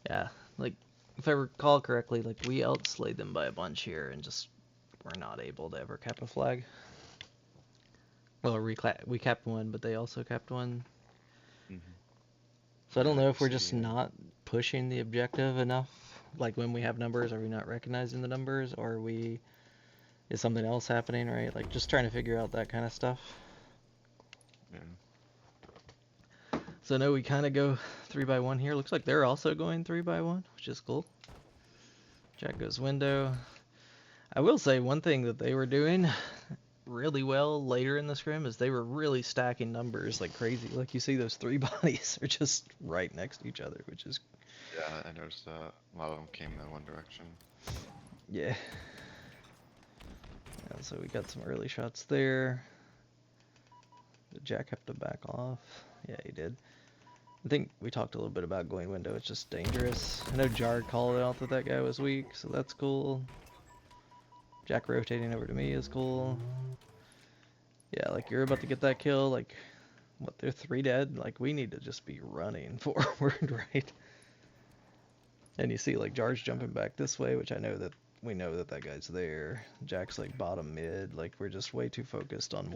Yeah, like if I recall correctly, like we outslayed them by a bunch here and just were not able to ever cap a flag. Well, we capped one, but they also capped one. Hmm. So I don't Yeah, I know can if we're see. just not pushing the objective enough. Like when we have numbers, are we not recognizing the numbers, or is something else happening, right? Like just trying to figure out that kind of stuff. Yeah. So no, we kind of go 3x1 here. Looks like they're also going 3x1, which is cool. Jack goes window. I will say one thing that they were doing really well later in the scrim is they were really stacking numbers like crazy. Like you see those three bodies are just right next to each other, which is Yeah, I noticed that a lot of them came in one direction. yeah. And so we got some early shots there. Did Jack have to back off? Yeah, he did. I think we talked a little bit about going window. It's just dangerous. I know Jar called out that that guy was weak, so that's cool. Jack rotating over to me is cool. Yeah, like you're about to get that kill. Like, what? They're 3 dead. Like we need to just be running forward, right? And you see like Jar's jumping back this way, which I know that we know that that guy's there. Jack's like bottom mid. Like we're just way too focused on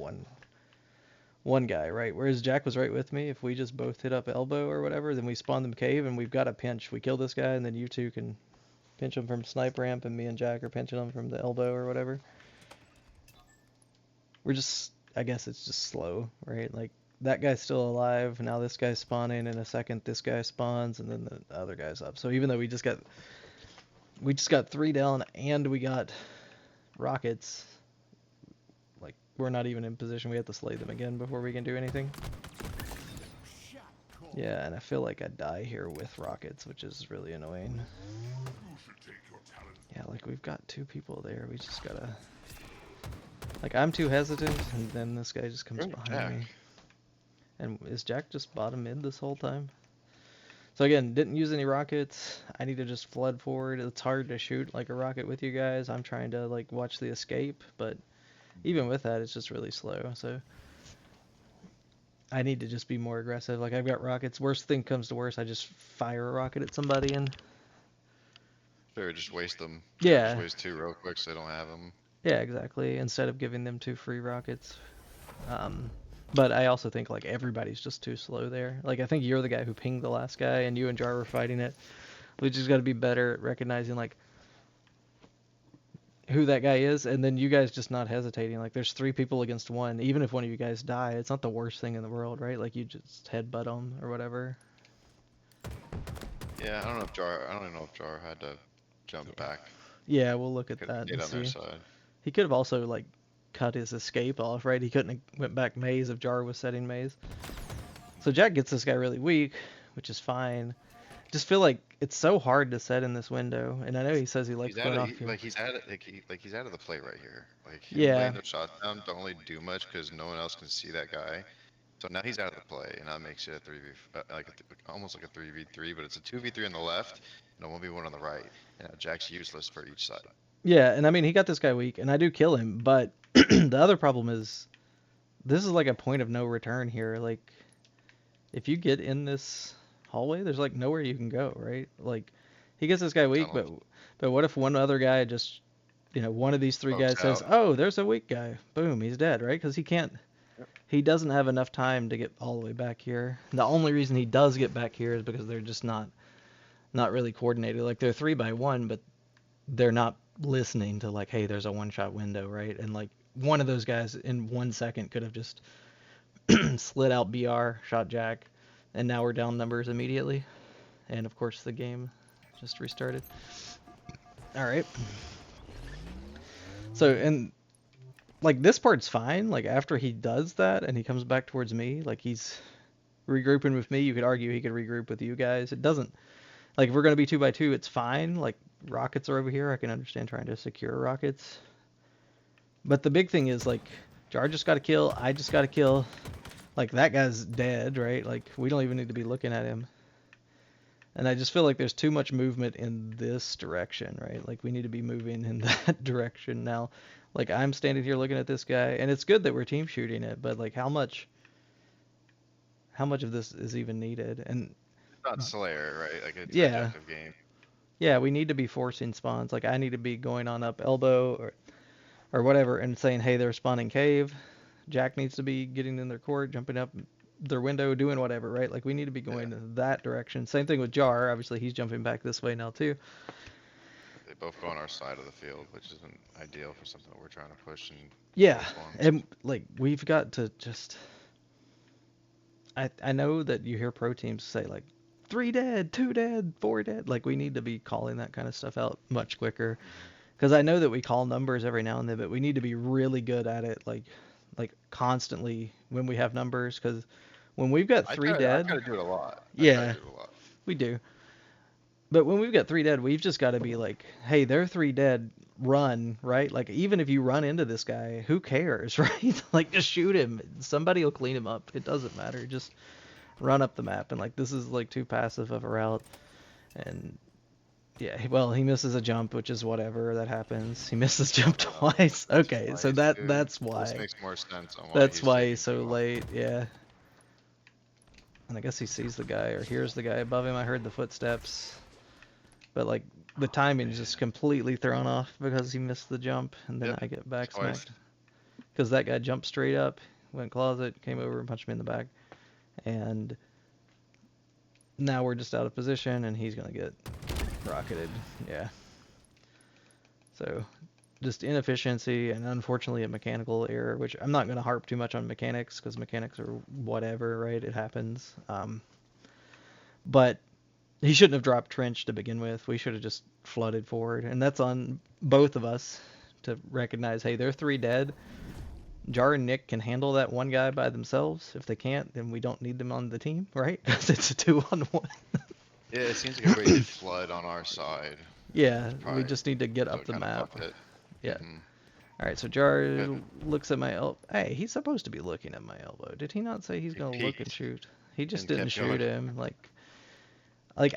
one guy, right? Whereas Jack was right with me. If we just both hit up elbow or whatever, then we spawn them cave and we've got a pinch. We kill this guy and then you two can pinch him from snipe ramp and me and Jack are pinching him from the elbow or whatever. We're just, I guess it's just slow, right? Like that guy's still alive. Now this guy's spawning in a second. This guy spawns and then the other guy's up. So even though we just got 3 down and we got rockets, like we're not even in position. We have to slay them again before we can do anything. Yeah, and I feel like I die here with rockets, which is really annoying. Yeah, like we've got 2 people there. We just gotta. Like I'm too hesitant, and then this guy just comes Where's behind Jack? me. And is Jack just bottom mid this whole time? So again, didn't use any rockets. I need to just flood forward. It's hard to shoot like a rocket with you guys. I'm trying to like watch the escape, but even with that, it's just really slow. So I need to just be more aggressive. Like I've got rockets. Worst thing comes to worst, I just fire a rocket at somebody and Sure, just waste them. Yeah, just yeah, waste 2 real quick so they don't have them. yeah, exactly. Instead of giving them 2 free rockets. Um, but I also think like everybody's just too slow there. Like I think you're the guy who pinged the last guy, and you and Jar were fighting it. We just got to be better at recognizing like who that guy is, and then you guys just not hesitating. Like there's 3 people against one. Even if one of you guys die, it's not the worst thing in the world, right? Like you just headbutt them or whatever. Yeah, I don't know if Jar had to jump Yeah. back. Yeah, we'll look at Could have that stayed and on their see. side. He could have also like cut his escape off, right? He couldn't have went back maze if Jar was setting maze. So Jack gets this guy really weak, which is fine. Just feel like it's so hard to set in this window, and I know he says he likes He's out going of off here. he's out of the play right here. Like him Yeah, laying those shots down don't really do much because no one else can see that guy. So now he's out of the play, and that makes it a 3v almost like a 3v3, but it's a 2v3 on the left and a 1v1 on the right. And now Jack's useless for each side. yeah, and I mean he got this guy weak, and I do kill him, but the other problem is this is like a point of no return here. Like if you get in this hallway, there's like nowhere you can go, right? Like he gets this guy weak, Tunnels. but what if one other guy just one of these 3 Pokes guys says, out. "Oh, there's a weak guy." Boom, he's dead, right? Because he can't. Yep. He doesn't have enough time to get all the way back here. The only reason he does get back here is because they're just not really coordinated. Like they're 3x1, but they're not listening to like, hey, there's a one shot window, right? And like one of those guys in 1 second could have just slid out BR, shot Jack, and now we're down numbers immediately. And of course the game just restarted. All right. So and like this part's fine. Like after he does that and he comes back towards me, like he's regrouping with me. You could argue he could regroup with you guys. It doesn't like if we're gonna be 2x2, it's fine. Like rockets are over here. I can understand trying to secure rockets. But the big thing is like Jar just got a kill. I just got a kill. Like that guy's dead, right? Like we don't even need to be looking at him. And I just feel like there's too much movement in this direction, right? Like we need to be moving in that direction now. Like I'm standing here looking at this guy, and it's good that we're team shooting it, but like how much of this is even needed? And not Slayer, right? Like it's an Yeah, objective game. yeah, we need to be forcing spawns. Like I need to be going on up elbow or whatever and saying, hey, they're spawning cave. Jack needs to be getting in their court, jumping up their window, doing whatever, right? Like we need to be going Yeah. in that direction. Same thing with Jar. Obviously, he's jumping back this way now too. They both go on our side of the field, which isn't ideal for something that we're trying to push and Yeah, force ones. and like we've got to just. I know that you hear pro teams say like 3 dead, 2 dead, 4 dead. Like we need to be calling that kind of stuff out much quicker. Mhm. Because I know that we call numbers every now and then, but we need to be really good at it, like constantly when we have numbers. Because when we've got three I try dead, to do it a lot. I try to yeah, do it a lot. we do. But when we've got 3 dead, we've just got to be like, hey, they're 3 dead, run, right? Like even if you run into this guy, who cares, right? Like just shoot him. Somebody will clean him up. It doesn't matter. Just run up the map. And like this is like too passive of a route. And yeah, well, he misses a jump, which is whatever, that happens. He misses jump Oh, twice. Okay, so twice, dude. that's This why. makes more sense on why That's he's why taking he's so too long. late, yeah. And I guess he sees the guy or hears the guy above him. I heard the footsteps. But like the timing is just completely thrown off because he missed the jump and then Yep, I get back twice. smacked. Because that guy jumped straight up, went closet, came over and punched me in the back. And now we're just out of position and he's gonna get rocketed. Yeah. So just inefficiency and unfortunately a mechanical error, which I'm not going to harp too much on mechanics because mechanics are whatever, right? It happens. But he shouldn't have dropped trench to begin with. We should have just flooded forward, and that's on both of us to recognize, hey, they're 3 dead. Jar and Nick can handle that one guy by themselves. If they can't, then we don't need them on the team, right? Because it's a 2-on-1. Yeah, it seems like everybody did flood on our side, Yeah, which we probably just need to get so up it the kind of map. fucked it. Yeah. Hmm. All right, so Jar Good. looks at my elbow. Hey, he's supposed to be looking at my elbow. Did he not say he's He gonna look and peeked shoot? He just and didn't kept shoot going. him. Like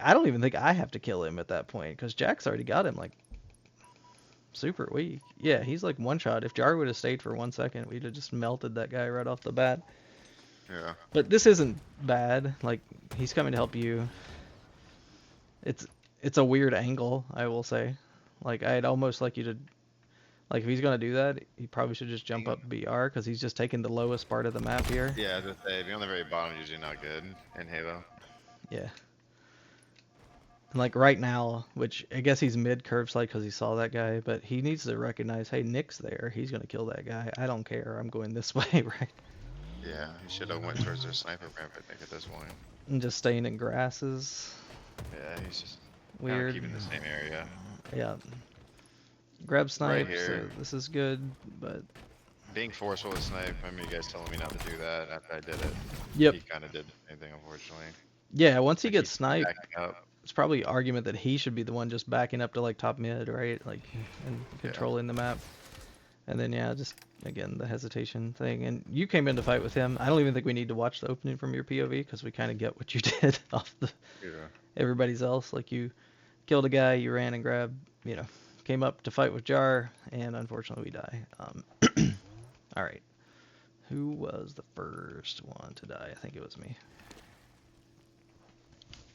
I don't even think I have to kill him at that point because Jack's already got him like super weak. Yeah, he's like one shot. If Jar would have stayed for 1 second, we'd have just melted that guy right off the bat. Yeah. But this isn't bad. Like he's coming to help you. It's it's a weird angle, I will say. Like I'd almost like you to like if he's gonna do that, he probably should just jump Being, up BR because he's just taking the lowest part of the map here. yeah, as I say, being on the very bottom is usually not good in Halo. Yeah. And like right now, which I guess he's mid curve slide because he saw that guy, but he needs to recognize, hey, Nick's there. He's gonna kill that guy. I don't care. I'm going this way, right? Yeah, he should have went towards their sniper ramp, I think, at this point. And just staying in grasses. Yeah, he's just kind of Weird. keeping the same area. Yeah. Grab snipe. Right So here. this is good, but Being forceful with snipe, I remember you guys telling me not to do that after I did it. yep. He kind of did the same thing, unfortunately. Yeah. Once he Like gets he's sniped, backing up. it's probably argument that he should be the one just backing up to like top mid, right? Like and controlling the map. And then yeah, just again the hesitation thing. And you came in to fight with him. I don't even think we need to watch the opening from your POV because we kind of get what you did off the Yeah. everybody's else. Like you killed a guy, you ran and grabbed, came up to fight with Jar, and unfortunately we die. All right, who was the first one to die? I think it was me.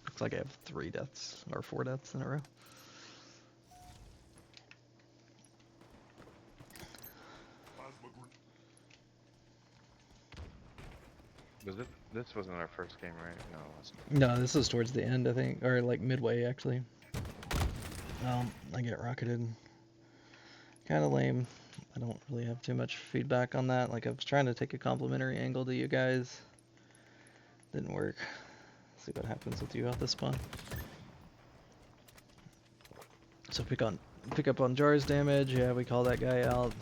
Looks like I have 3 deaths or 4 deaths in a row. This wasn't our first game, right? No, it wasn't. No, this is towards the end, I think, or like midway actually. I get rocketed. Kind of lame. I don't really have too much feedback on that. Like I was trying to take a complimentary angle to you guys. Didn't work. See what happens with you out this spawn. So pick up on Jar's damage. Yeah, we call that guy out.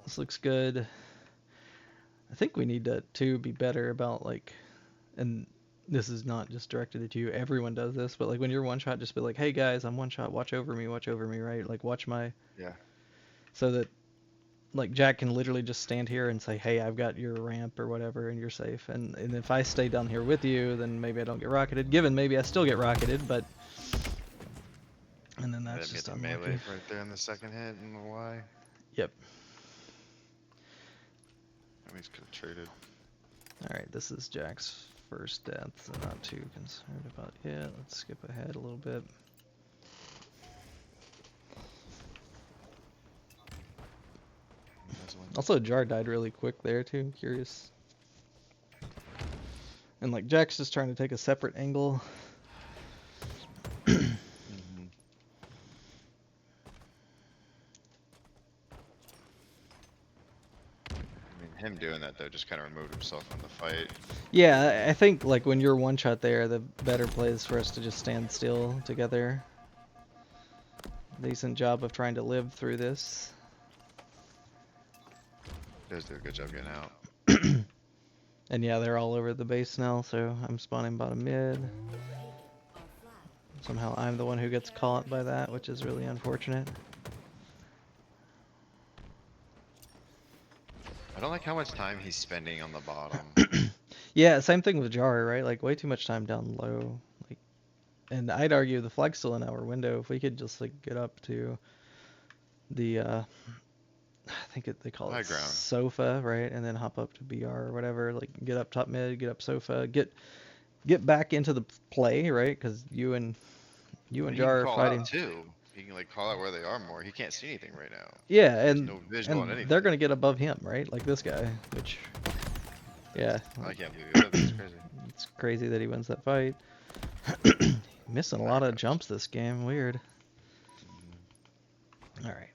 This looks good. I think we need to be better about like, and this is not just directed at you. Everyone does this, but like when you're one shot, just be like, hey guys, I'm one shot. Watch over me, right? Like watch my. Yeah. So that like Jack can literally just stand here and say, hey, I've got your ramp or whatever, and you're safe. And if I stay down here with you, then maybe I don't get rocketed. Given maybe I still get rocketed, but. And then that's Get just the unlucky. melee right there in the second hit and the Y. Yep. At least could have traded. All right, this is Jack's first death, so not too concerned about it. Let's skip ahead a little bit. Also, Jar died really quick there too. Curious. And like Jack's just trying to take a separate angle. Him doing that though just kind of removed himself from the fight. Yeah, I think like when you're one shot there, the better play is for us to just stand still together. Decent job of trying to live through this. Does do a good job getting out. And yeah, they're all over the base now, so I'm spawning bottom mid. Somehow I'm the one who gets caught by that, which is really unfortunate. I don't like how much time he's spending on the bottom. Yeah, same thing with Jar, right? Like way too much time down low. Like, and I'd argue the flag's still in our window. If we could just like get up to the I think they call it ground. sofa, right? And then hop up to BR or whatever. Like get up top mid, get up sofa, get back into the play, right? Because you and Jar are fighting. Too. He can like call out where they are more. He can't see anything right now. Yeah, There's and no visual on anything. they're gonna get above him, right? Like this guy, which yeah. I can't believe it. That's crazy. It's crazy that he wins that fight. Missing a lot of jumps this game. Weird. All right.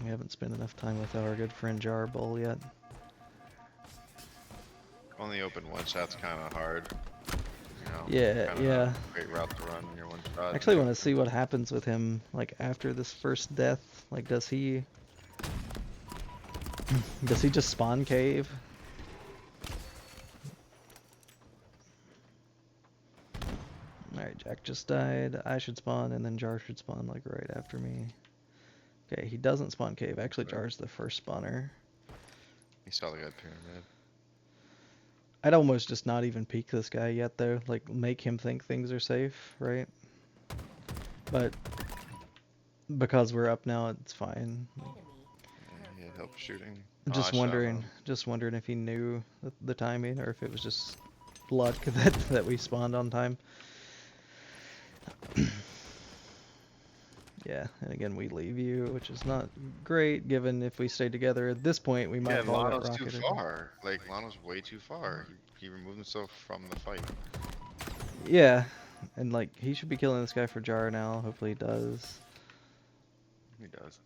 We haven't spent enough time with our good friend Jar Bull yet. Only open one shot's kind of hard. You know, Yeah, yeah. Great route to run when you're one shot. I actually want to see what happens with him, like after this first death. Like, does he just spawn cave? All right, Jack just died. I should spawn, and then Jar should spawn like right after me. Okay, he doesn't spawn cave. Actually, Jar's the first spawner. He saw the good pyramid. I'd almost just not even peek this guy yet, though. Like, make him think things are safe, right? But because we're up now, it's fine. Yeah, he had help shooting. Just wondering if he knew the timing, or if it was just luck that we spawned on time. Yeah, and again, we leave you, which is not great, given if we stayed together at this point, we might have all got Lano's too rocketed. far. Like, Lano's way too far. He removed himself from the fight. Yeah, and like, he should be killing this guy for Jar now. Hopefully he does. He does.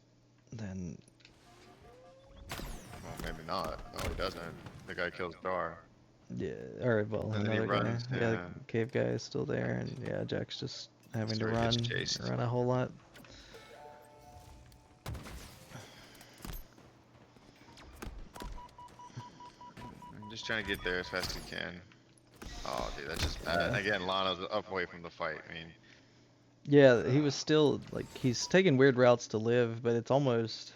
Then... Well, maybe not. No, he doesn't. The guy kills Jar. Yeah, or well, And then he another guy. runs, Yeah, yeah. the cave guy is still there, and yeah, Jack's just having to Sorry, run gets chased. a whole lot. I'm just trying to get there as fast as he can. Oh, dude, that's just bad. And again, Lana's up away from the fight. I mean, Yeah, he was still, like, he's taking weird routes to live, but it's almost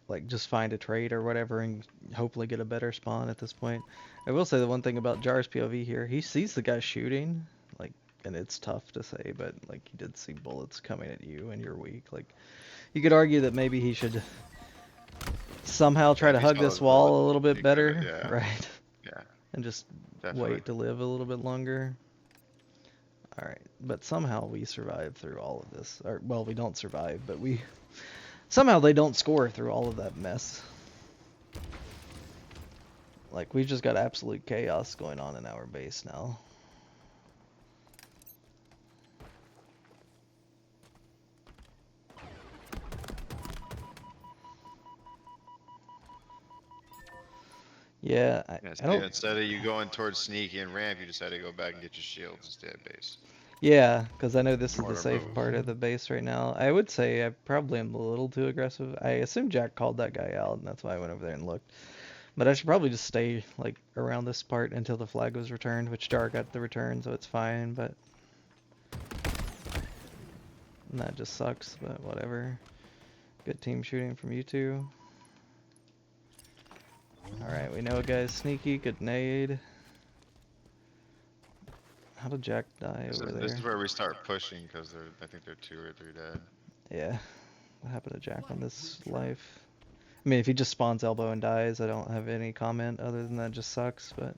like just find a trade or whatever and hopefully get a better spawn at this point. I will say the one thing about Jar's POV here, he sees the guy shooting, like, and it's tough to say, but like he did see bullets coming at you and you're weak. Like, you could argue that maybe he should somehow try to hug this wall a little bit better, yeah. right? Yeah, And just definitely. wait to live a little bit longer. All right, but somehow we survive through all of this. Or, well, we don't survive, but somehow they don't score through all of that mess. Like, we've just got absolute chaos going on in our base now. Yeah, I don't... Instead of you going towards sneaky and ramp, you decided to go back and get your shields and stay at base. Yeah, because I know this is More the to safe move. part of the base right now. I would say I probably am a little too aggressive. I assume Jack called that guy out, and that's why I went over there and looked. But I should probably just stay, like, around this part until the flag was returned, which Jar got the return, so it's fine, but... And that just sucks, but whatever. Good team shooting from you two. Alright, we know a guy's sneaky, good nade. How did Jack die over there? This is where we start pushing, because I think they're 2 or 3 dead. Yeah. What happened to Jack on this life? I mean, if he just spawns elbow and dies, I don't have any comment other than that just sucks, but...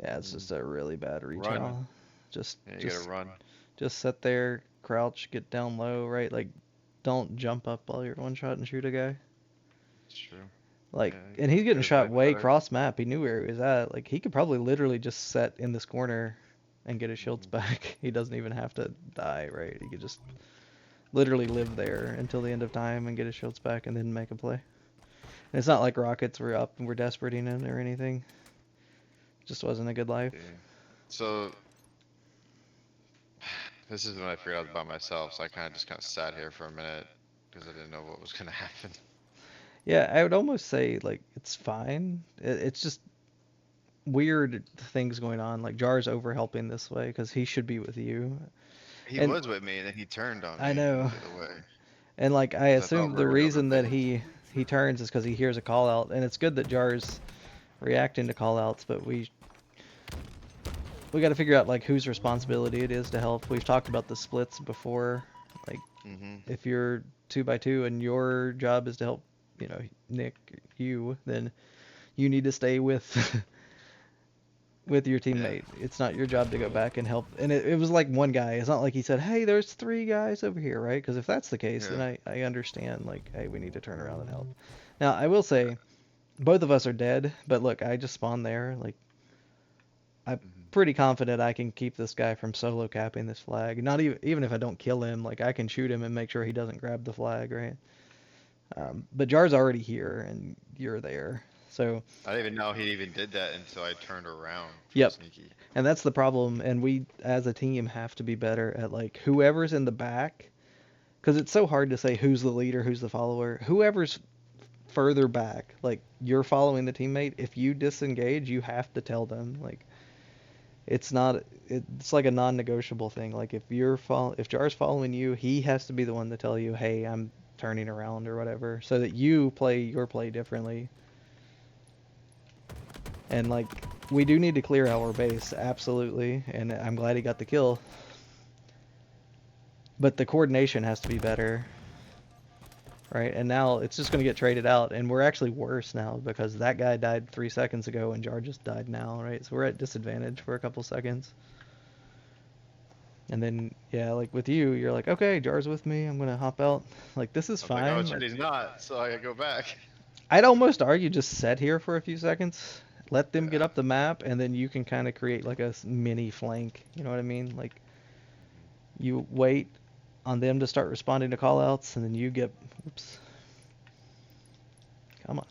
Yeah, it's just a really bad reach Run. out. Just Yeah, you just gotta run. just sit there, crouch, get down low, right? Like don't jump up while you're one shot and shoot a guy. It's true. Like, Yeah, and he's getting gotta shot play way better. cross map. He knew where he was at. Like he could probably literally just set in this corner and get his shields Mhm. back. He doesn't even have to die, right? He could just literally live there until the end of time and get his shields back and then make a play. And it's not like Rockets were up and we're desperating it or anything. Just wasn't a good life. Yeah. So this is when I figured I was by myself, so I kind of sat here for a minute because I didn't know what was gonna happen. Yeah, I would almost say like it's fine. It's just weird things going on. Like Jar's over helping this way because he should be with you. He And was with me, and then he turned on I me and know. moved the other way And like I because I thought assume we the were gonna go reason that bait. he turns is because he hears a call out, and it's good that Jar's reacting to call outs, but we got to figure out like whose responsibility it is to help. We've talked about the splits before. Like Mhm. if you're 2 by 2 and your job is to help, you know, Nick, you, then you need to stay with with your Yeah. teammate. It's not your job to go back and help. And it was like one guy. It's not like he said, "Hey, there's 3 guys over here," right? Because if that's the case, then Yeah. I understand. Like, hey, we need to turn around and help. Now, I will say, both of us are dead. But look, I just spawned there. Like, I'm Mhm. pretty confident I can keep this guy from solo capping this flag. Not even if I don't kill him, like I can shoot him and make sure he doesn't grab the flag, right? Yeah. But Jar's already here and you're there. So, I didn't even know he even did that until I turned around from yep. sneaky. And that's the problem. And we, as a team, have to be better at like whoever's in the back, because it's so hard to say who's the leader, who's the follower. Whoever's further back, like you're following the teammate. If you disengage, you have to tell them. Like it's not. It's like a non-negotiable thing. Like if Jar's following you, he has to be the one to tell you, hey, I'm turning around or whatever, so that you play your play differently. And like we do need to clear our base, absolutely. And I'm glad he got the kill. But the coordination has to be better, right? And now it's just going to get traded out, and we're actually worse now because that guy died 3 seconds ago and Jar just died now, right? So we're at disadvantage for a couple seconds. And then, yeah, like with you, you're like, okay, Jar's with me. I'm going to hop out. Like, this is I was like, oh fine. shit, Like, he's not, so I gotta go back. I'd almost argue just sit here for a few seconds, let them get Yeah. up the map, and then you can kind of create like a mini flank. You know what I mean? Like, Mhm. you wait on them to start responding to callouts, and then you get, oops, come on.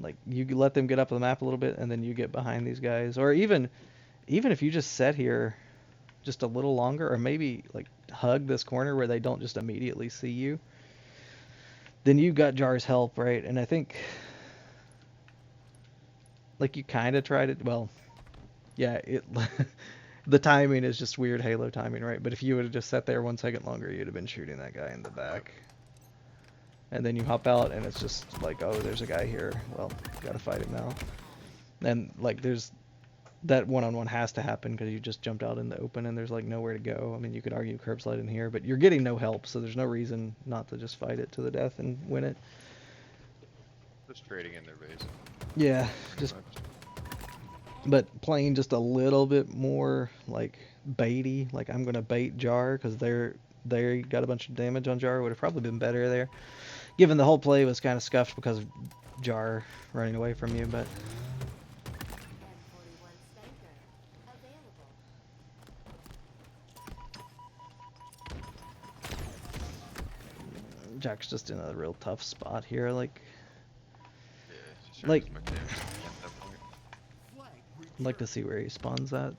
Like you let them get up the map a little bit, and then you get behind these guys, or even if you just sit here just a little longer, or maybe like hug this corner where they don't just immediately see you, then you got Jar's help, right? And I think like you kind of tried it. Well, yeah, it the timing is just weird Halo timing, right? But if you would have just sat there 1 second longer, you'd have been shooting that guy in the Yep. back. And then you hop out, and it's just like, oh, there's a guy here. Well, gotta fight him now. And like, there's that one-on-one has to happen because you just jumped out in the open and there's like nowhere to go. I mean, you could argue curb slide in here, but you're getting no help, so there's no reason not to just fight it to the death and win it. Just trading in their base, Yeah, pretty just much. but playing just a little bit more like baity. Like I'm gonna bait Jar because they got a bunch of damage on Jar. Would have probably been better there, given the whole play was kind of scuffed because of Jar running away from you. But M41 Spanker available. Jack's just in a real tough spot here. Like Yeah, just trying to like get as much damage as I can at that point. I'd like to see where he spawns at.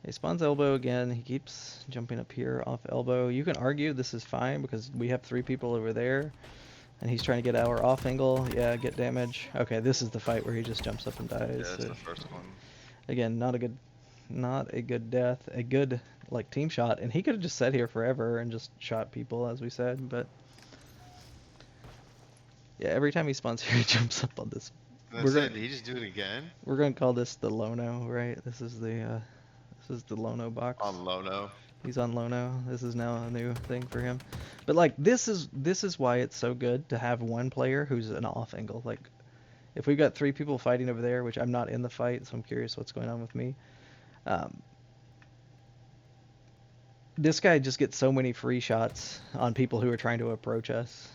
He spawns elbow again. He keeps jumping up here off elbow. You can argue this is fine because we have 3 people over there. And he's trying to get our off angle. Yeah, get damage. Okay, this is the fight where he just jumps up and dies. Yeah, that's So, the first one. again, not a good death. A good like team shot. And he could have just sat here forever and just shot people, as we said. But yeah, every time he spawns here, he jumps up on this. And We're that's gonna it. Did he just do it again? we're gonna call this the Lono, right? This is the Lono box. On Lono. He's on Lono. This is now a new thing for him. But like this is why it's so good to have one player who's an off angle. Like if we've got 3 people fighting over there, which I'm not in the fight, so I'm curious what's going on with me. This guy just gets so many free shots on people who are trying to approach us.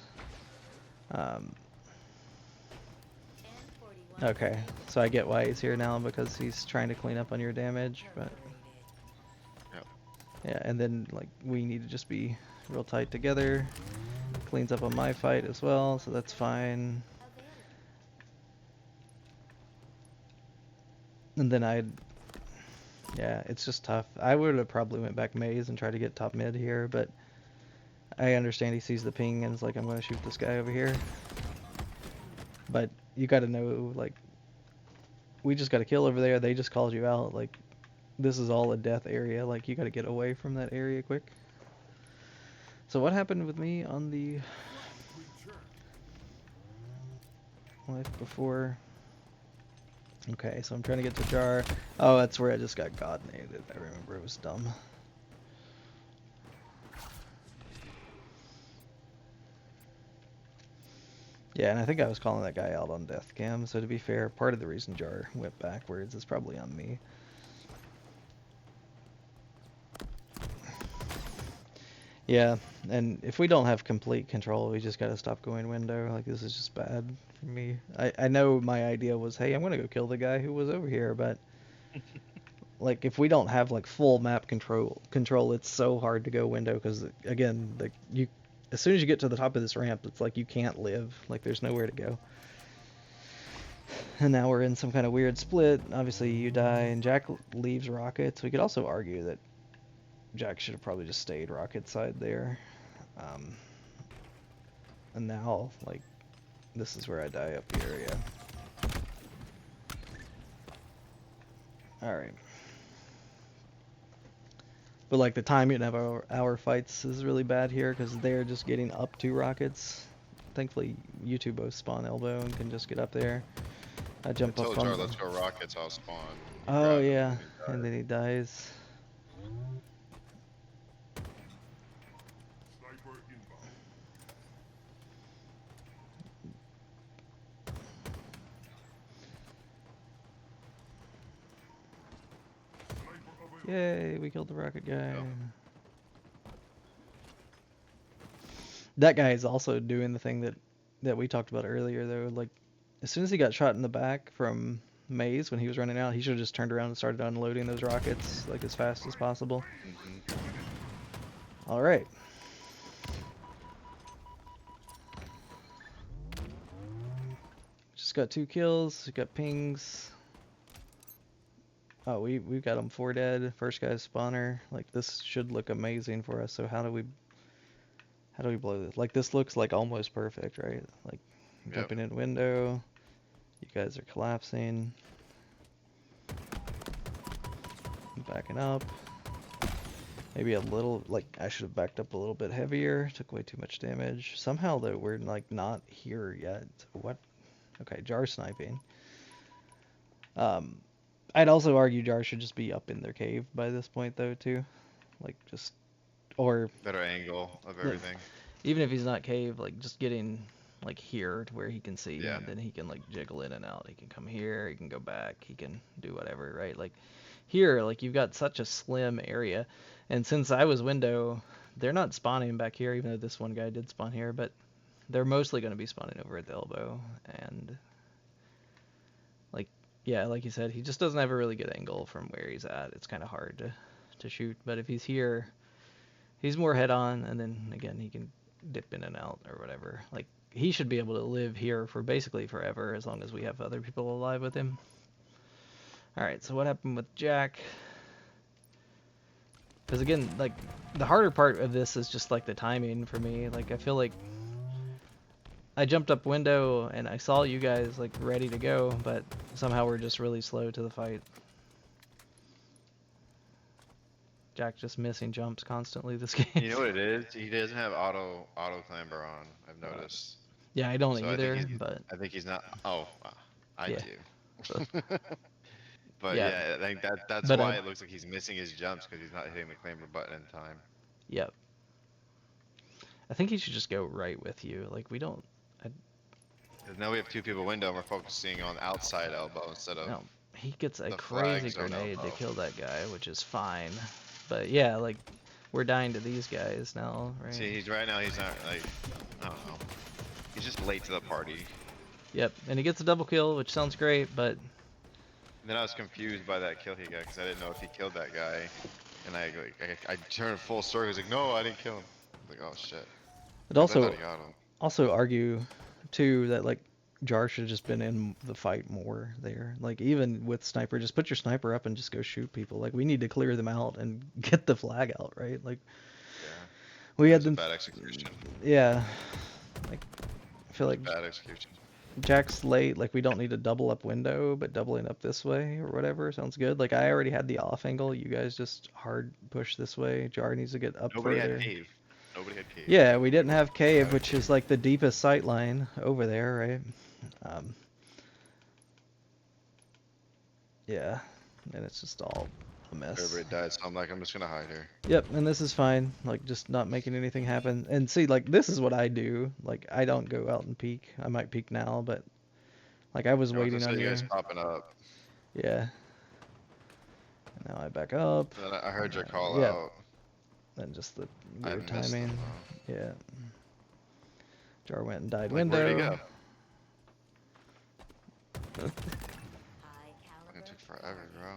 Okay, so I get why he's here now, because he's trying to clean up on your damage, but Yep. yeah, and then like we need to just be real tight together. Cleans up on my fight as well, so that's fine. And then yeah, it's just tough. I would have probably went back maze and tried to get top mid here, but I understand he sees the ping and is like, I'm going to shoot this guy over here. But you got to know, like, we just got a kill over there. They just called you out. Like, this is all a death area. Like, you got to get away from that area quick. So what happened with me on the life before? Okay, so I'm trying to get to Jar. Oh, that's where I just got god-nated. I remember, it was dumb. Yeah, and I think I was calling that guy out on death cam, so to be fair, part of the reason Jar went backwards is probably on me. Yeah, and if we don't have complete control, we just gotta stop going window. Like, this is just bad for me. I know my idea was, hey, I'm gonna go kill the guy who was over here, but like, if we don't have like full map control, it's so hard to go window, because again, like, as soon as you get to the top of this ramp, it's like you can't live. Like, there's nowhere to go. And now we're in some kind of weird split. Obviously, you die, and Jack leaves rockets. We could also argue that Jack should have probably just stayed rocket side there. And now, like, this is where I die up here, yeah. Alright. But, like, the timing of our fights is really bad here, because they're just getting up to rockets. Thankfully, you two both spawn elbow and can just get up there. I jump I up told on Jar, let's go rockets, I'll spawn. You Oh, grab him yeah, and he and then he dies. Yay, we killed the rocket guy. Yep. That guy is also doing the thing that we talked about earlier, though. Like, as soon as he got shot in the back from Maze when he was running out, he should have just turned around and started unloading those rockets, like, as fast as possible. Mm-hmm. Alright. Just got 2 kills, we got pings. Oh, we've got them 4 dead. First guy's spawner. Like, this should look amazing for us. So how do we blow this? Like, this looks like almost perfect, right? Like, Yep. jumping in window. You guys are collapsing. I'm backing up. Maybe a little, like, I should have backed up a little bit heavier. Took way too much damage. Somehow, though, we're, like, not here yet. What? Okay, Jar sniping. I'd also argue Jar should just be up in their cave by this point, though, too. Like, just, or Better angle of everything. even if he's not cave, like, just getting, like, here to where he can see, Yeah. and then he can, like, jiggle in and out. He can come here, he can go back, he can do whatever, right? Like, here, like, you've got such a slim area, and since I was window, they're not spawning back here, even though this one guy did spawn here, but they're mostly going to be spawning over at the elbow, and, like, yeah, like you said, he just doesn't have a really good angle from where he's at. It's kind of hard to shoot, but if he's here, he's more head on, and then again, he can dip in and out or whatever. Like, he should be able to live here for basically forever as long as we have other people alive with him. Alright, so what happened with Jack? Because again, like, the harder part of this is just like the timing for me. Like, I feel like I jumped up window and I saw you guys like ready to go, but somehow we're just really slow to the fight. Jack just missing jumps constantly this game. You know what it is? He doesn't have auto clamber on, I've noticed. Yeah, I don't So either, I think but he's not. Oh, I Yeah. do. But Yeah. yeah, I think that's But why it looks like he's missing his jumps because he's not hitting the claimer button in time. Yep. I think he should just go right with you. Like we don't. 'Cause now we have two people window and we're focusing on outside elbow instead of No, he gets a the crazy flag zone grenade to elbow. kill that guy, which is fine. But yeah, like we're dying to these guys now, right? See, he's right now. He's not like I don't know. He's just late to the party. Yep, and he gets a double kill, which sounds great, but And then I was confused by that kill he got because I didn't know if he killed that guy. And I turned full circle. He's like, no, I didn't kill him. I was like, oh shit. it 'Cause I thought also he got him. argue too that like Jar should have just been in the fight more there. Like even with sniper, just put your sniper up and just go shoot people. Like we need to clear them out and get the flag out, right? Like Yeah. we That had was a them. bad execution. Yeah. Like I feel It was like bad execution. Jack's late, like we don't need a double up window, but doubling up this way or whatever sounds good. Like I already had the off angle, you guys just hard push this way. Jar needs to get up Nobody further. had cave. Nobody had cave. Yeah, we didn't have cave, had which cave. is like the deepest sight line over there, right? Yeah, and it's just all a mess. Everybody died, so I'm like, I'm just gonna hide here. Yep, and this is fine. Like just not making anything happen. And see, like this is what I do. Like I don't go out and peek. I might peek now, but like I was I was waiting gonna on say you. you guys popping up. Yeah. And now I back up. And then I heard your call Yeah. out. And just the I weird missed timing. them, Yeah. Jar went and died Like, where'd he window. go? High It caliber. took forever, bro.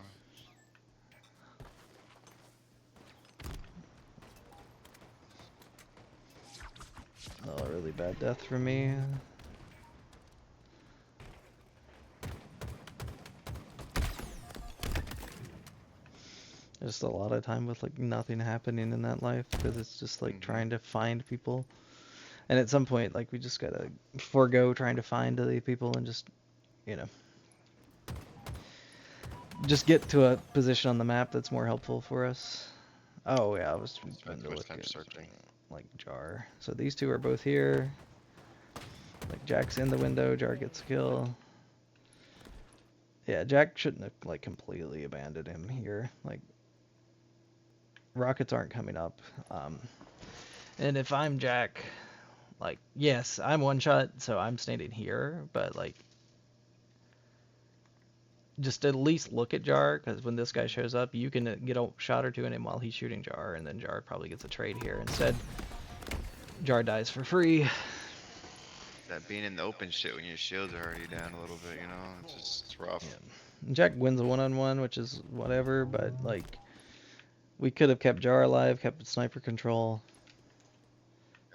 Oh, really bad death for me. Just a lot of time with like nothing happening in that life because it's just like trying to find people. And at some point, like we just gotta forego trying to find the people and just, you know, just get to a position on the map that's more helpful for us. Oh yeah, I was trying Spent to too much look time at searching. like Jar. So these two are both here. Like Jack's in the window, Jar gets a kill. Yeah, Jack shouldn't have like completely abandoned him here. Like rockets aren't coming up. And if I'm Jack, like yes, I'm one shot, so I'm standing here, but like just at least look at Jar, because when this guy shows up, you can get a shot or two in him while he's shooting Jar, and then Jar probably gets a trade here. Instead, Jar dies for free. That being in the open shit when your shields are already down a little bit, you know? It's rough. Yeah. Jack wins a one-on-one, which is whatever, but like we could have kept Jar alive, kept sniper control.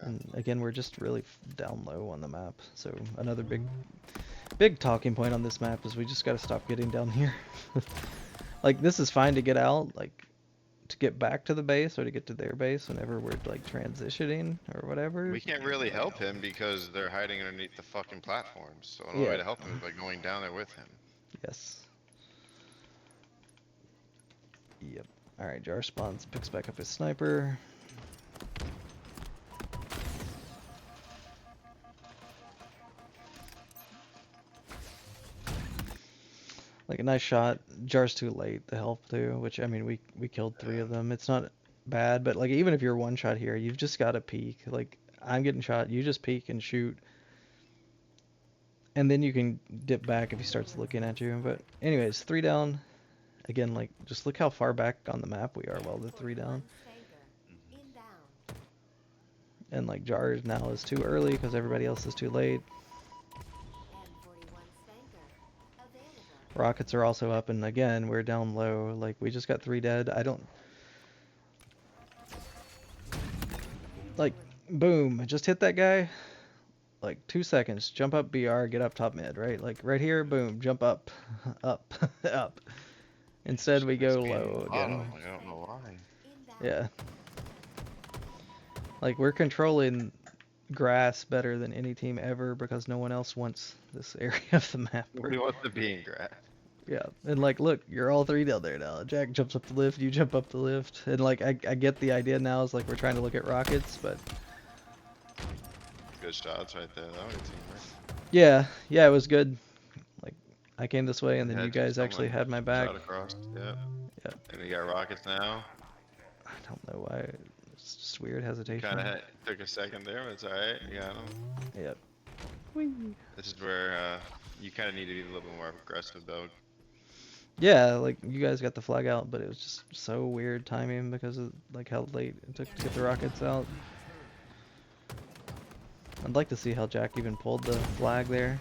Yeah. And again, we're just really down low on the map. So another big talking point on this map is we just got to stop getting down here. Like this is fine to get out, like to get back to the base or to get to their base whenever we're like transitioning or whatever. We can't really help him because they're hiding underneath the fucking platforms. So the only way Yeah. to help him is by going down there with him. Yes. Yep. Alright, Jar spawns, picks back up his sniper. Like a nice shot. Jar's too late to help too, which I mean we killed 3 of them. It's not bad, but like even if you're one shot here, you've just got to peek. Like I'm getting shot, you just peek and shoot. And then you can dip back if he starts looking at you. But anyways, 3 down. Again, like just look how far back on the map we are while the 3 down. Inbound. And like Jar now is too early because everybody else is too late. M41 Spanker. Available. Rockets are also up, and again we're down low. Like we just got 3 dead. I don't like boom, just hit that guy. Like 2 seconds, jump up BR, get up top mid, right? Like right here, boom, jump up, up, up. Instead we go low again. Like, I don't know why. Inbound. Yeah. Like we're controlling grass better than any team ever because no one else wants this area of the map. Nobody wants to be in grass. Yeah, and like look, you're all 3 down there now. Jack jumps up the lift, you jump up the lift, and like I get the idea now is like we're trying to look at rockets, but Good shots right there. That was a teamwork. yeah, it was good. Like I came this way, and then you Had guys actually someone had my back. shot across. Yep. Yep. And we got rockets now. I don't know why. It's just weird hesitation. Kind of took a second there, but it's alright. You got 'em. Yep. Whee. This is where you kind of need to be a little bit more aggressive, though. Yeah, like you guys got the flag out, but it was just so weird timing because of like how late it took to get the rockets out. I'd like to see how Jack even pulled the flag there.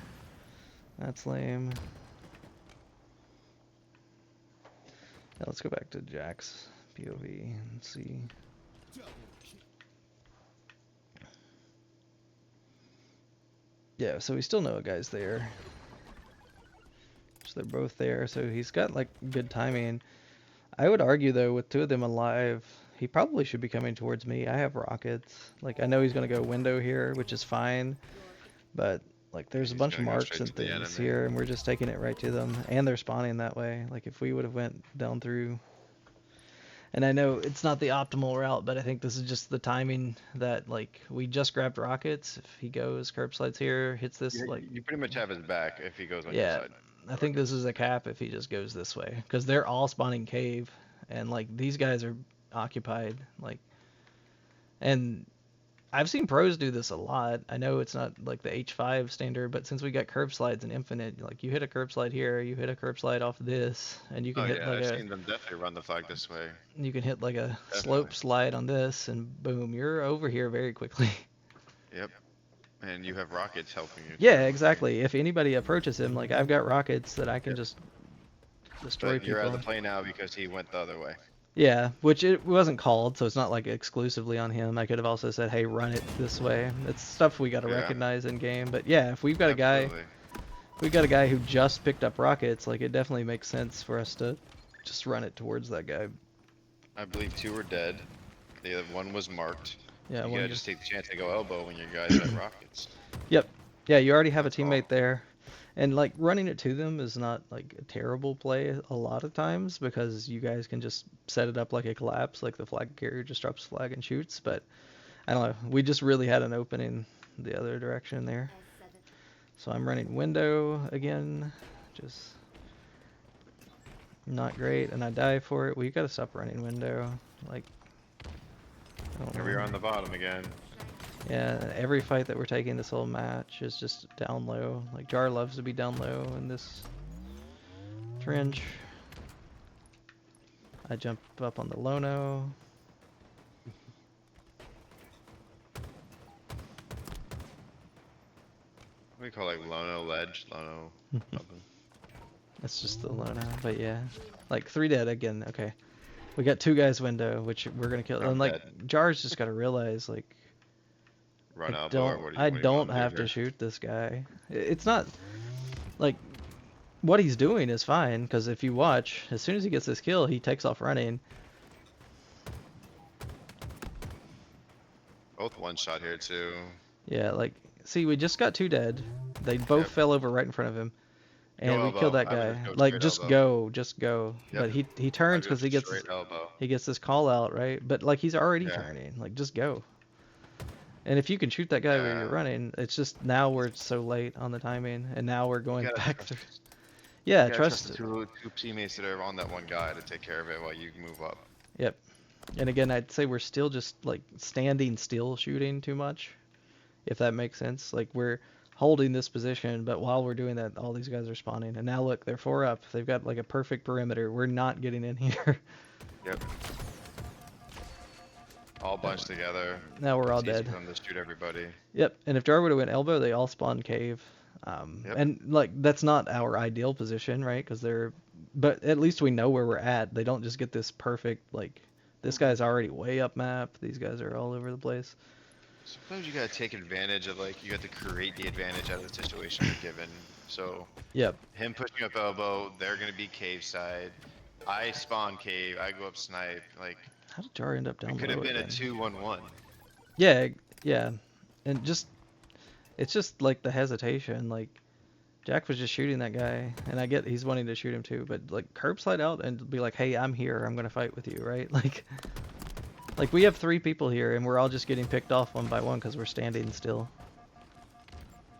That's lame. Now let's go back to Jack's POV and see. Yeah, so we still know a guy's there. So they're both there, so he's got like good timing. I would argue though, with two of them alive, he probably should be coming towards me. I have rockets. Like I know he's gonna go window here, which is fine, but like there's a He's bunch of gonna go marks straight and to the things enemy. here, and we're just taking it right to them, and they're spawning that way. Like if we would have went down through, and I know it's not the optimal route, but I think this is just the timing that like we just grabbed rockets. If he goes curb slides here, hits this like You pretty much have his back if he goes on your yeah, side. I think this is a cap if he just goes this way, because they're all spawning cave, and like these guys are occupied, like, and I've seen pros do this a lot. I know it's not like the H5 standard, but since we got curb slides and infinite, like you hit a curb slide here, you hit a curb slide off this, and you can Oh hit yeah, like I've a seen them definitely run the flag this way. you can hit like a Definitely. slope slide on this, and boom, you're over here very quickly. Yep. And you have rockets helping you. Yeah, too. exactly. If anybody approaches him, like I've got rockets that I can Yep. just destroy But you're out people. of the play now because he went the other way. Yeah, which it wasn't called, so it's not like exclusively on him. I could have also said, "Hey, run it this way." It's stuff we got to Yeah. recognize in game. But yeah, if we've got Absolutely. we've got a guy who just picked up rockets, like it definitely makes sense for us to just run it towards that guy. I believe 2 were dead. The other one was marked. Yeah, You one gotta just take the chance to go elbow when your guys have rockets. Yep. Yeah, you already have a That's all. teammate there. And like running it to them is not like a terrible play a lot of times, because you guys can just set it up like a collapse, like the flag carrier just drops flag and shoots. But I don't know, we just really had an opening the other direction there. S7. So I'm running window again, just not great, and I die for it. We gotta stop running window. Like, I don't Here we are know. on the bottom again. Yeah, every fight that we're taking this whole match is just down low. Like Jar loves to be down low in this trench. I jump up on the Lono. What do we call like Lono ledge? Lono something. That's just the Lono, but yeah. Like 3 dead again, okay. We got 2 guys window, which we're gonna kill. I'm And like dead. Jar's just gotta realize like Run I elbow or don't, what do I you, what do you don't want to have do to here? shoot this guy. It's not like what he's doing is fine, because if you watch, as soon as he gets this kill, he takes off running. Both one shot here too. Yeah, like see, we just got 2 dead. They both Yep. fell over right in front of him, and we elbow. killed that I would guy. just go Like straight just elbow. go, just go. Yep. But he I turns go because he gets straight elbow. this call out, right? But like he's already Yeah. turning. Like just go. And if you can shoot that guy where you're Yeah. running, it's just now we're so late on the timing, and now we're going gotta back trust- through. Yeah, You gotta trust the it. two teammates that are on that one guy to take care of it while you move up. Yep. And again, I'd say we're still just like standing still shooting too much, if that makes sense. Like we're holding this position, but while we're doing that, all these guys are spawning. And now look, they're 4 up. They've got like a perfect perimeter. We're not getting in here. Yep. All bunched together. Now we're all It's easy dead. for them to shoot everybody. Yep. And if Jar would have went elbow, they all spawn cave. Yep. And like that's not our ideal position, right? Because but at least we know where we're at. They don't just get this perfect like. This guy's already way up map. These guys are all over the place. Sometimes you gotta take advantage of like you have to create the advantage out of the situation you're given. So Yep. him pushing up elbow, they're gonna be cave side. I spawn cave, I go up snipe. Like How did Jar end up down it could low have been a again? 2-1-1. Yeah, yeah, and it's just like the hesitation. Like Jack was just shooting that guy, and I get he's wanting to shoot him too, but like curb slide out and be like, "Hey, I'm here. I'm gonna fight with you," right? Like we have 3 people here, and we're all just getting picked off one by one because we're standing still.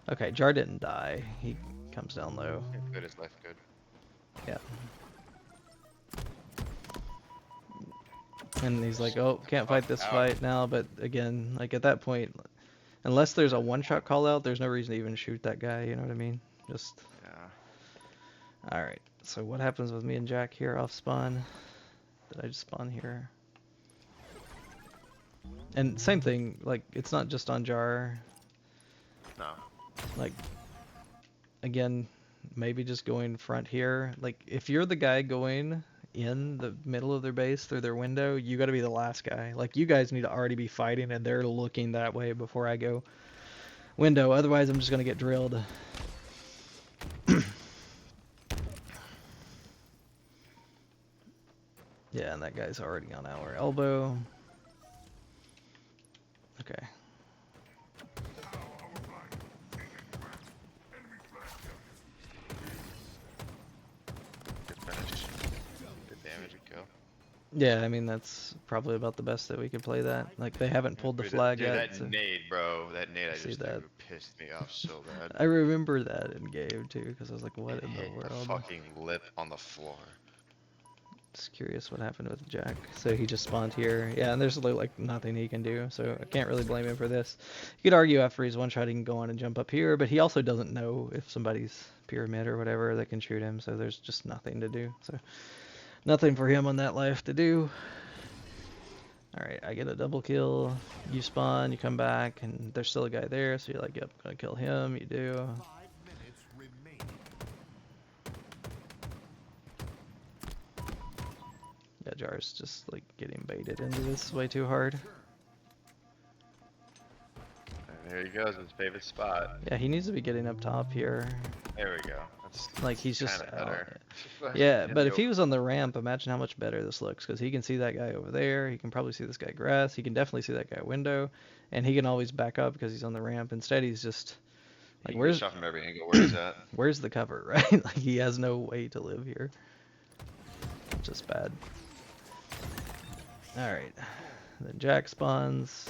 Okay, Jar didn't die. He comes down low. Good is life good. Yeah. And he's like, oh, can't fight this Out. fight now. But again, like at that point, unless there's a one-shot call out, there's no reason to even shoot that guy. You know what I mean? Just. Yeah. All right. So what happens with me and Jack here off spawn? Did I just spawn here? And same thing. Like it's not just on Jar. No. Like again, maybe just going front here. Like if you're the guy going in the middle of their base through their window, you got to be the last guy. Like you guys need to already be fighting and they're looking that way before I go window. Otherwise, I'm just going to get drilled. Yeah, and that guy's already on our elbow. Okay. Good finish. Good damage and kill. Yeah, I mean that's probably about the best that we could play that. Like they haven't pulled the flag Dude, yet. that so- nade, bro. That nade I See just that. threw pissed me off so bad. I remember that in game too, because I was like, what It in the hit the world? fucking lip on the floor. Just curious what happened with Jack. So he just spawned here. Yeah, and there's like nothing he can do, so I can't really blame him for this. You could argue after he's one shot he can go on and jump up here, but he also doesn't know if somebody's pyramid or whatever that can shoot him, so there's just nothing to do. So nothing for him on that life to do. Alright, I get a double kill. You spawn, you come back, and there's still a guy there, so you're like, yep, gonna kill him. You do. 5 minutes remaining. Yeah, Jar's just like getting baited into this way too hard. And there he goes, his favorite spot. Yeah, he needs to be getting up top here. There we go. That's Like he's just kinda out. better. Yeah, In but the if he was on the ramp, imagine how much better this looks, because he can see that guy over there. He can probably see this guy grass. He can definitely see that guy window, and he can always back up because he's on the ramp. Instead, he's just He like, can where's shot from every angle where he's at. where's the cover, right? Like he has no way to live here. Just bad. All right, then Jack spawns.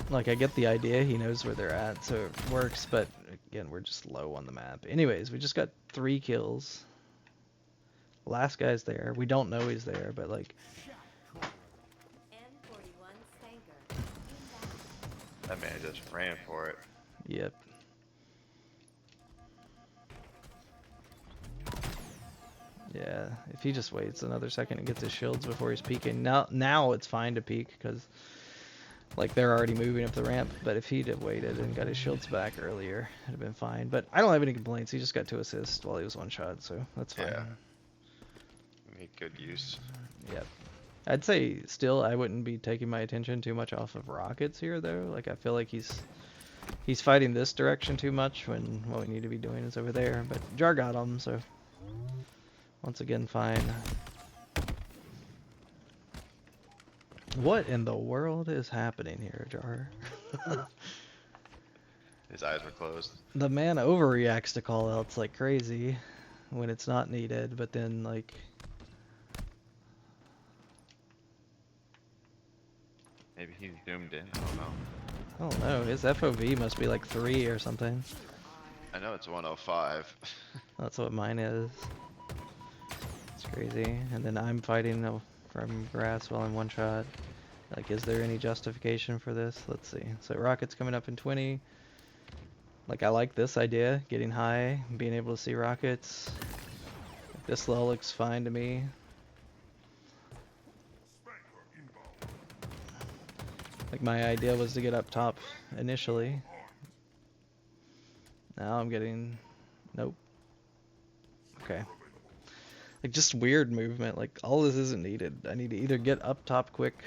Like I get the idea, he knows where they're at, so it works, but again, we're just low on the map. Anyways, we just got 3 kills. Last guy's there. We don't know he's there, but like, M41 Spanker. Inbound. That man just ran for it. yep. Yeah, if he just waits another second and gets his shields before he's peeking. Now it's fine to peek, because like they're already moving up the ramp, but if he'd have waited and got his shields back earlier, it'd have been fine. But I don't have any complaints. He just got 2 assists while he was one shot, so that's fine. Yeah. Make good use. Yep. I'd say still I wouldn't be taking my attention too much off of rockets here though. Like I feel like he's fighting this direction too much when what we need to be doing is over there. But Jar got him, so once again fine. What in the world is happening here, Jar? His eyes were closed. The man overreacts to callouts like crazy when it's not needed, but then like Maybe he's zoomed in. I don't know. I don't know, his FOV must be like 3 or something. I know it's 105. That's what mine is. It's crazy. And then I'm fighting from grass while I'm one shot. Like, is there any justification for this? Let's see. So rockets coming up in 20. Like, I like this idea, getting high, being able to see rockets. This level looks fine to me. Like, my idea was to get up top initially. Now I'm getting... Nope. Okay. Like, just weird movement. Like, all this isn't needed. I need to either get up top quick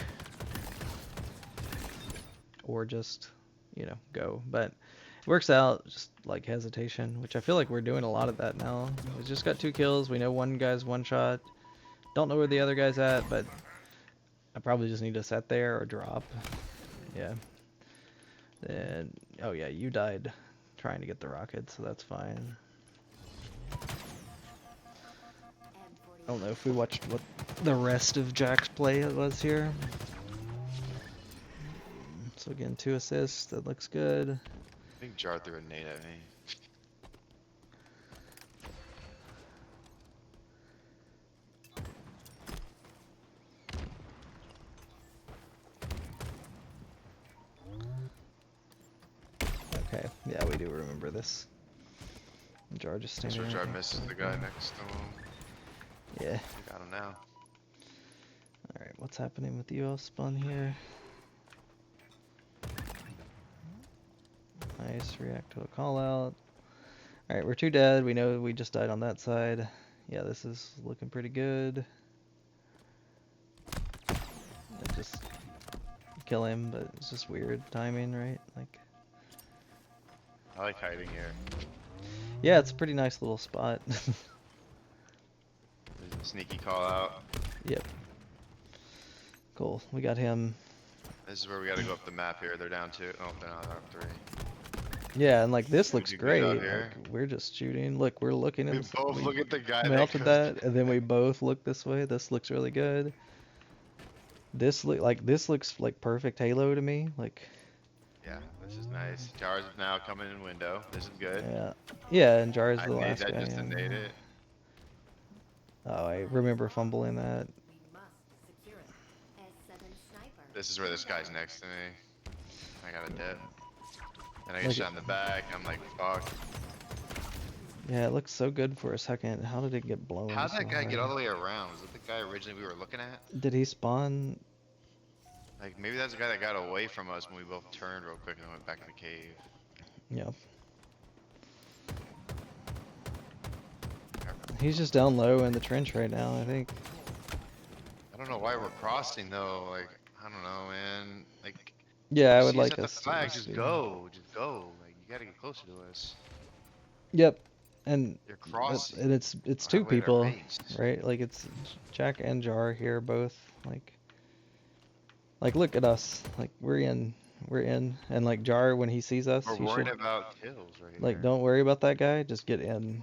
or just, you know, go. But it works out, just like hesitation, which I feel like we're doing a lot of that now. We just got 2 kills. We know one guy's one shot. Don't know where the other guy's at, but I probably just need to set there or drop. Yeah. Then, oh yeah, you died trying to get the rocket, so that's fine. I don't know if we watched what the rest of Jack's play was here. So again, 2 assists. That looks good. I think Jar threw a nade at me. Okay, yeah, we do remember this. Jar just That's standing where right Jar next misses to the it. guy next to him. Yeah. We got him now. Alright, what's happening with you all spawn here? Nice, react to a call out. Alright, we're 2 dead. We know we just died on that side. Yeah, this is looking pretty good. Just kill him, but it's just weird timing, right? Like, I like hiding here. yeah, it's a pretty nice little spot. There's a sneaky call out. Yep. Cool. We got him. This is where we gotta go up the map here. They're down 2. Oh, they're not, they're up 3. Yeah, and like this We looks do good out great. here. Like, we're just shooting. Look, we're looking We in. both look at the guy that melted goes that, and then we both look this way. This looks really good. This looks like perfect Halo to me. Like, Yeah, this is nice. Jar's now coming in window. This is good. yeah, yeah. And Jar is I the made last that guy just to in. nade it. Oh, I remember fumbling that. We must secure it. S7 sniper. This is where this guy's next to me. I got a dip. And I get Look shot in the back. I'm like, fuck. Yeah, it looks so good for a second. How did it get blown? How'd so that guy get all hard? the way around? Was it the guy originally we were looking at? Did he spawn? Like, maybe that's the guy that got away from us when we both turned real quick and went back in the cave. Yeah. He's just down low in the trench right now, I think. I don't know why we're crossing though. Like, I don't know, man. Like, Yeah, I you would see us like at us the to flag, just just be- go, just go. Like, you gotta get closer to us. Yep. And You're crossing. and it's right 2 away at our people, base. right? Like it's Jack and Jar here both. Like look at us. Like we're in, and like Jar when he sees us, We're he worried should about kills right like here. don't worry about that guy. Just get in.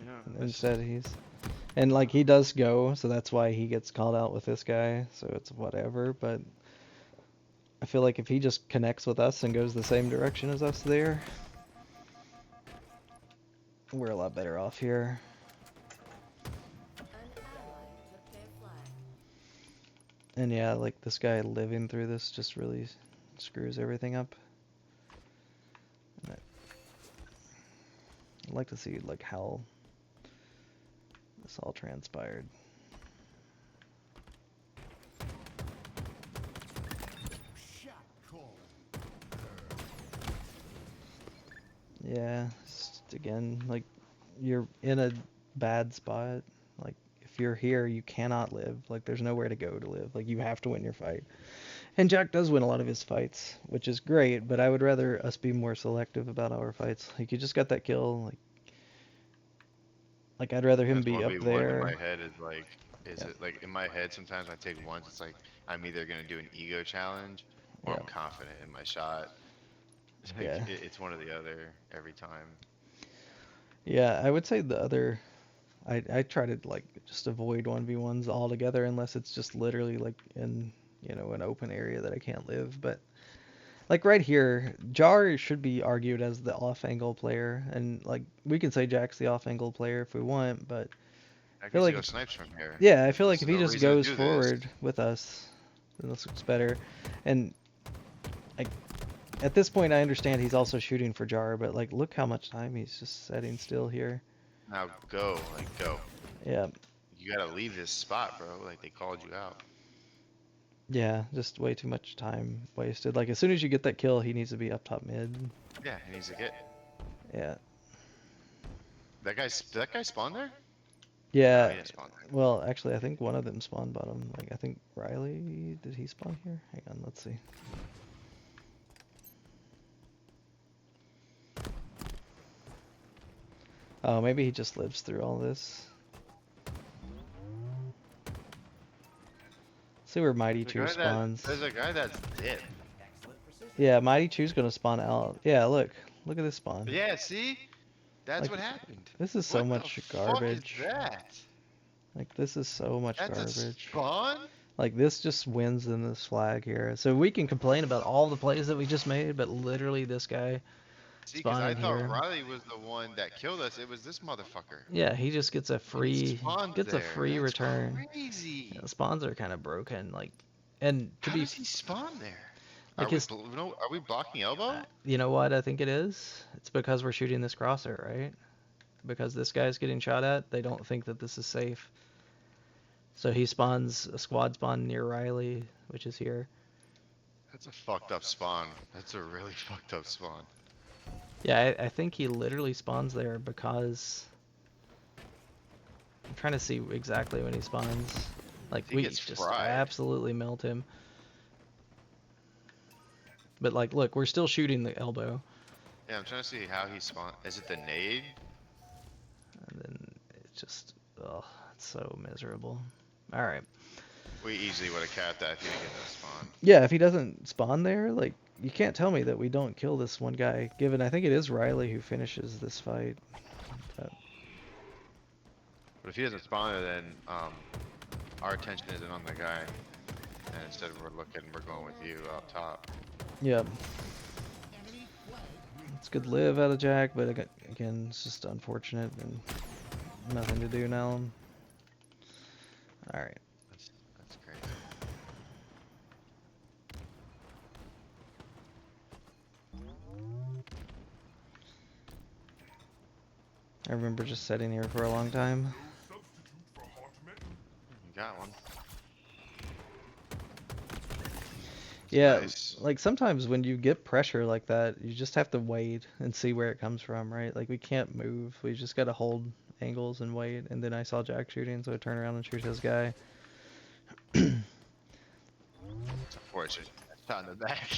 Yeah, Instead he's, and like he does go, so that's why he gets called out with this guy. So it's whatever. But I feel like if he just connects with us and goes the same direction as us there, we're a lot better off here. An ally took their flag. And yeah, like this guy living through this just really screws everything up. And I'd like to see like how this all transpired. Shot call. Yeah, again, like you're in a bad spot. Like if you're here, you cannot live. Like there's nowhere to go to live. Like you have to win your fight. And Jack does win a lot of his fights, which is great, but I would rather us be more selective about our fights. Like you just got that kill, like I'd rather him That's be up 1v1 in there. my head is like, is Yeah. it like in my head sometimes when I take ones, it's like I'm either gonna do an ego challenge or Yeah. I'm confident in my shot. It's like, Yeah. it's one or the other every time. Yeah, I would say the other I try to like just avoid 1v1s altogether unless it's just literally like in, an open area that I can't live. But like right here, Jar should be argued as the off-angle player, and like we can say Jack's the off-angle player if we want, but I feel can like go if, snipes from here. yeah, I feel like There's if he no just reason to goes do this. forward with us, then this looks better. And like at this point, I understand he's also shooting for Jar, but like look how much time he's just sitting still here. Now go, like go. Yeah, You gotta leave this spot, bro. Like they called you out. yeah, just way too much time wasted. Like as soon as you get that kill, he needs to be up top mid. Yeah, he needs to get. Yeah. Did that guy spawn there? No, Yeah. he didn't spawn there. Well, actually, I think one of them spawned bottom. Like, I think Riley, did he spawn here? Hang on, let's see. Oh, maybe he just lives through all this. See where Mighty Chew spawns. There's a guy that's dead. Yeah, Mighty Chew's gonna spawn out. Yeah, look at this spawn. Yeah, see? That's Like, what happened. This is so What much the fuck garbage. is that? Like, this is so much That's a garbage. spawn? Like, this just wins in this flag here. So we can complain about all the plays that we just made, but literally this guy See, because I spawning thought here. Riley was the one that killed us. It was this motherfucker. Yeah, he just gets a And he free spawns there. That's return. crazy. Yeah, spawns are kind of broken. Like, and to How be does he spawn there? like his, No, are we blocking elbow? you know what I think it is? It's because we're shooting this crosser, right? Because this guy's getting shot at, they don't think that this is safe. So he spawns a squad spawn near Riley, which is here. That's a fucked up spawn. That's a really fucked up spawn. Yeah, I think he literally spawns there because I'm trying to see exactly when he spawns. Like, He we gets just fried. absolutely melt him. But like, look, we're still shooting the elbow, Yeah, I'm trying to see how he spawned. Is it the nade? and then it's just, oh, it's so miserable. All right. We easily would have capped that if he didn't get that spawn. Yeah, if he doesn't spawn there, like, you can't tell me that we don't kill this one guy, given I think it is Riley who finishes this fight. But But if he doesn't spawn there, then our attention isn't on the guy, and instead we're going with you up top. yeah, Enemy flag it's good live out of Jack, but again, it's just unfortunate and nothing to do now. All right. That's great. I remember just sitting here for a long time. You got one. Yeah, Nice. like sometimes when you get pressure like that, you just have to wait and see where it comes from, right? Like we can't move. We just gotta hold angles and wait. And then I saw Jack shooting, so I turn around and shoot his guy. It's unfortunate. Shot in the back.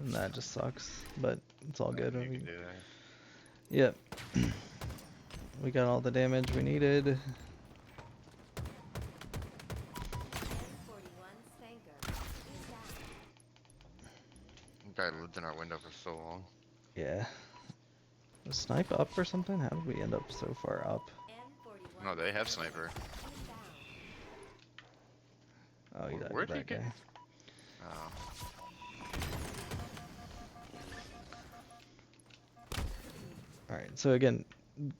And that just sucks, but it's all good. You can do that. Yep. We got all the damage we needed. M41 Spanker is down. Guy lived in our window for so long. Yeah. Was snipe up or something? How did we end up so far up? M41 No, they have sniper. is down. Oh, you died to Where'd he that get- guy. Oh. Alright, so again,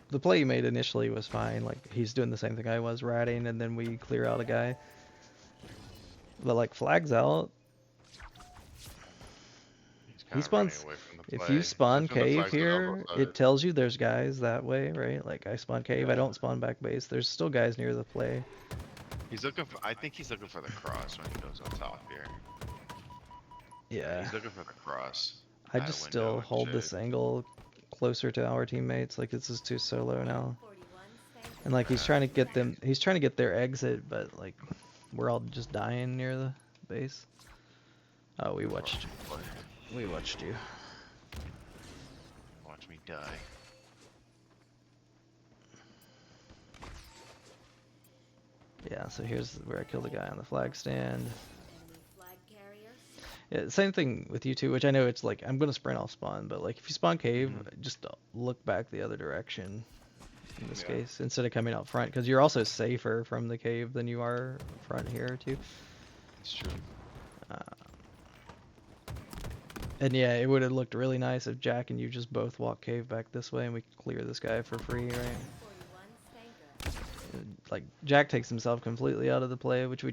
the play you made initially was fine. Like, he's doing the same thing I was, ratting, and then we clear out a guy. But, like, flags out. He's He kinda spawns. running away from the If play. you spawn Especially when the cave flag's on here, elbow side. it tells you there's guys that way, right? Like, I spawn cave, I Yeah. don't spawn back base. There's still guys near the play. He's looking for. I think he's looking for the cross when he goes up top here. Yeah. He's looking for the cross. I Out a just window still and hold this shit. angle closer to our teammates. Like, this is too solo now. M41 Spanker. And like, he's trying to get them. He's trying to get their exit, but like, we're all just dying near the base. Oh, we watched. We watched you. Watch me die. Yeah. So here's where I killed a guy on the flag stand. Enemy flag carrier. Yeah, same thing with you two, which I know it's like I'm gonna sprint off spawn, but like if you spawn cave, just look back the other direction. In this Yeah. case, instead of coming out front, because you're also safer from the cave than you are front here too. It's true. And yeah, it would have looked really nice if Jack and you just both walk cave back this way and we could clear this guy for free, right? M41 Spanker. Like Jack takes himself completely out of the play, which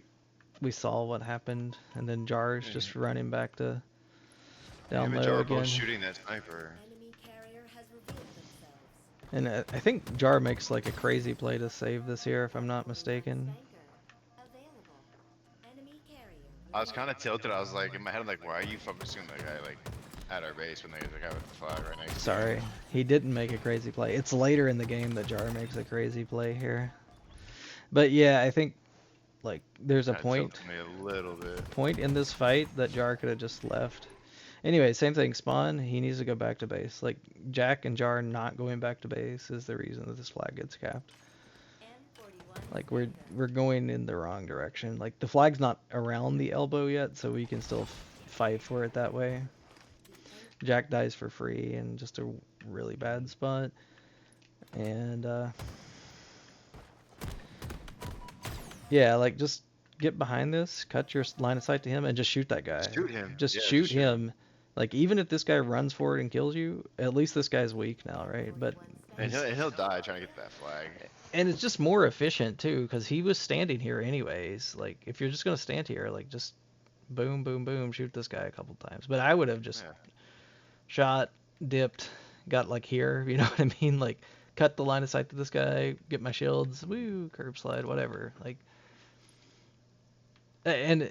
we saw what happened, and then Jar's just running back to down Him and low Jar are again. both shooting that sniper. Enemy carrier has revealed themselves. And I think Jar makes like a crazy play to save this here, if I'm not mistaken. Spanker. Available. Enemy carrier. I was kind of tilted. I was like, in my head, I'm like, why are you focusing on that guy like at our base when there's a guy with the flag right next to you? Sorry, he didn't make a crazy play. It's later in the game that Jar makes a crazy play here. But yeah, I think like there's a That point tilted me a little bit. in this fight that Jar could have just left. Anyway, same thing. Spawn, he needs to go back to base. Like Jack and Jar not going back to base is the reason that this flag gets capped. M41 Like we're Spanker. going in the wrong direction. Like the flag's not around the elbow yet, so we can still fight for it that way. Jack dies for free in just a really bad spot, and Yeah, like just get behind this, cut your line of sight to him, and just shoot that guy. Shoot him. Just Yeah, shoot just shoot him. him. Like even if this guy runs forward and kills you, at least this guy's weak now, right? But And he's- he'll die trying to get that flag. and it's just more efficient too, because he was standing here anyways. Like if you're just gonna stand here, like just boom, boom, boom, shoot this guy a couple times. But I would have just Yeah. shot, dipped, got like here, you know what I mean? Like cut the line of sight to this guy, get my shields, woo, curb slide, whatever. Like, and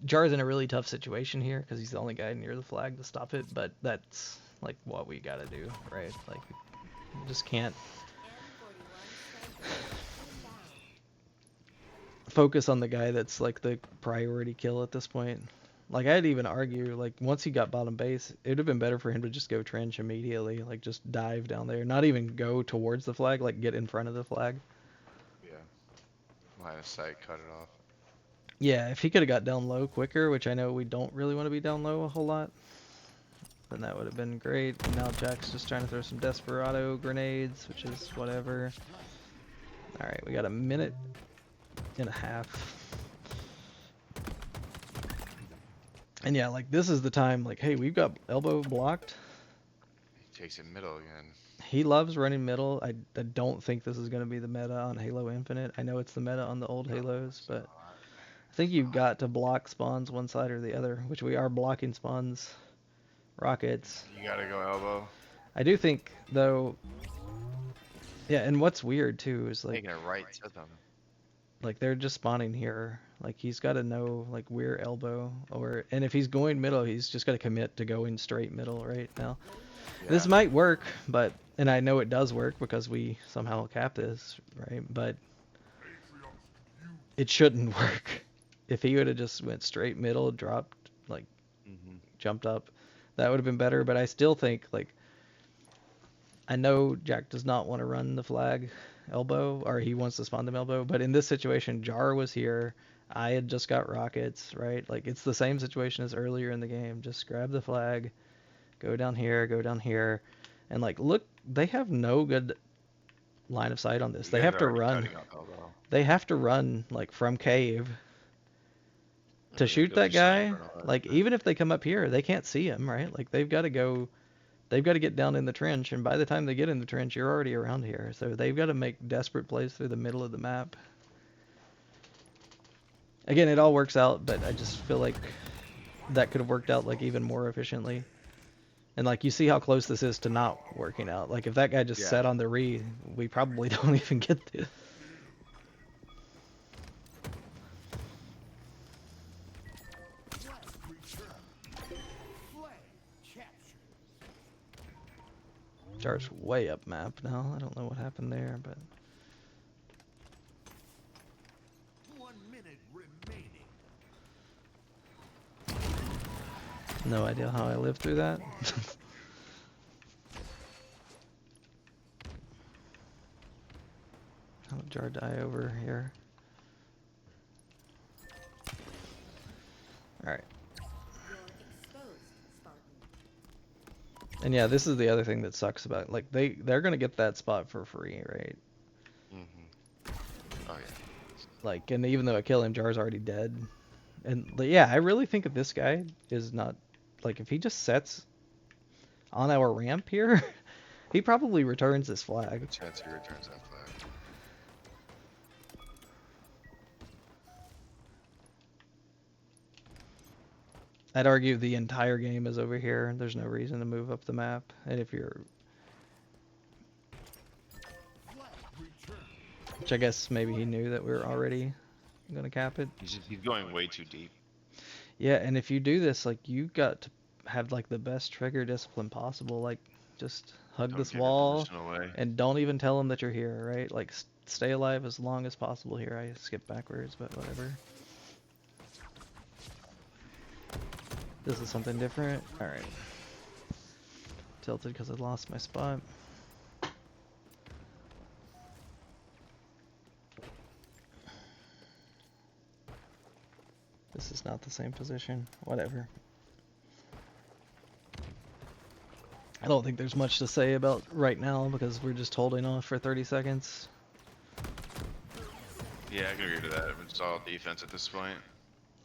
Jar's in a really tough situation here because he's the only guy near the flag to stop it. But that's like what we gotta do, right? Like, we just can't M41 sniper inbound. focus on the guy that's like the priority kill at this point. Like I'd even argue like once he got bottom base, it would have been better for him to just go trench immediately, like just dive down there, not even go towards the flag, like get in front of the flag. Yeah. Line of sight, cut it off. Yeah, if he could have got down low quicker, which I know we don't really want to be down low a whole lot, then that would have been great. And now Jack's just trying to throw some desperado grenades, which is whatever. Alright, we got a minute and a half. And yeah, like this is the time, like, hey, we've got elbow blocked. He takes it middle again. He loves running middle. I don't think this is going to be the meta on Halo Infinite. I know it's the meta on the old Halos, but I think you've got to block spawns one side or the other, which we are blocking spawns, rockets. You gotta go elbow. I do think, though, yeah, and what's weird, too, is like, Taking it right to them. like they're just spawning here. Like he's got to know like we're elbow, or and if he's going middle, he's just got to commit to going straight middle right now. This Yeah. might work, but and I know it does work because we somehow cap this, right? But it shouldn't work. If he would have just went straight middle, dropped, like jumped up, that would have been better. But I still think like I know Jack does not want to run the flag elbow, or he wants to spawn them elbow. But in this situation, Jar was here. I had just got rockets, right? Like it's the same situation as earlier in the game. Just grab the flag, go down here, and like look, they have no good line of sight on this. They You have guys to are already run. cutting up elbow. They have to run like from cave to Yeah, shoot go that for guy. sniper and all that Like shit. even if they come up here, they can't see him, right? Like they've got to go. They've got to get down in the trench, and by the time they get in the trench, you're already around here. So they've got to make desperate plays through the middle of the map. Again, it all works out, but I just feel like that could have worked out like even more efficiently. And like you see how close this is to not working out. Like if that guy just Yeah. sat on the re, we probably don't even get this. Flag return. Flag captured. Jar's way up map now. I don't know what happened there, but 1 minute remaining. no idea how I lived through that. How did Jar die over here? Alright. You're exposed, Spartan. And yeah, this is the other thing that sucks about it. Like they're gonna get that spot for free, right? Oh yeah. Like, and even though I kill him, Jar's already dead. And like, yeah, I really think if this guy is not like if he just sets on our ramp here, he probably returns this flag. Good chance he returns that flag. I'd argue the entire game is over here. There's no reason to move up the map. And if you're, Flag return. which I guess maybe he knew that we were already gonna cap it. He's going way too deep. Yeah, and if you do this, like you got to have like the best trigger discipline possible. Like just hug Don't this give your wall position away. and don't even tell him that you're here, right? Like stay alive as long as possible here. I skipped backwards, but whatever. This is something different. All right. Tilted because I lost my spot. This is not the same position. Whatever. I don't think there's much to say about right now because we're just holding off for 30 seconds. Yeah, I can agree to that. It's all defense at this point.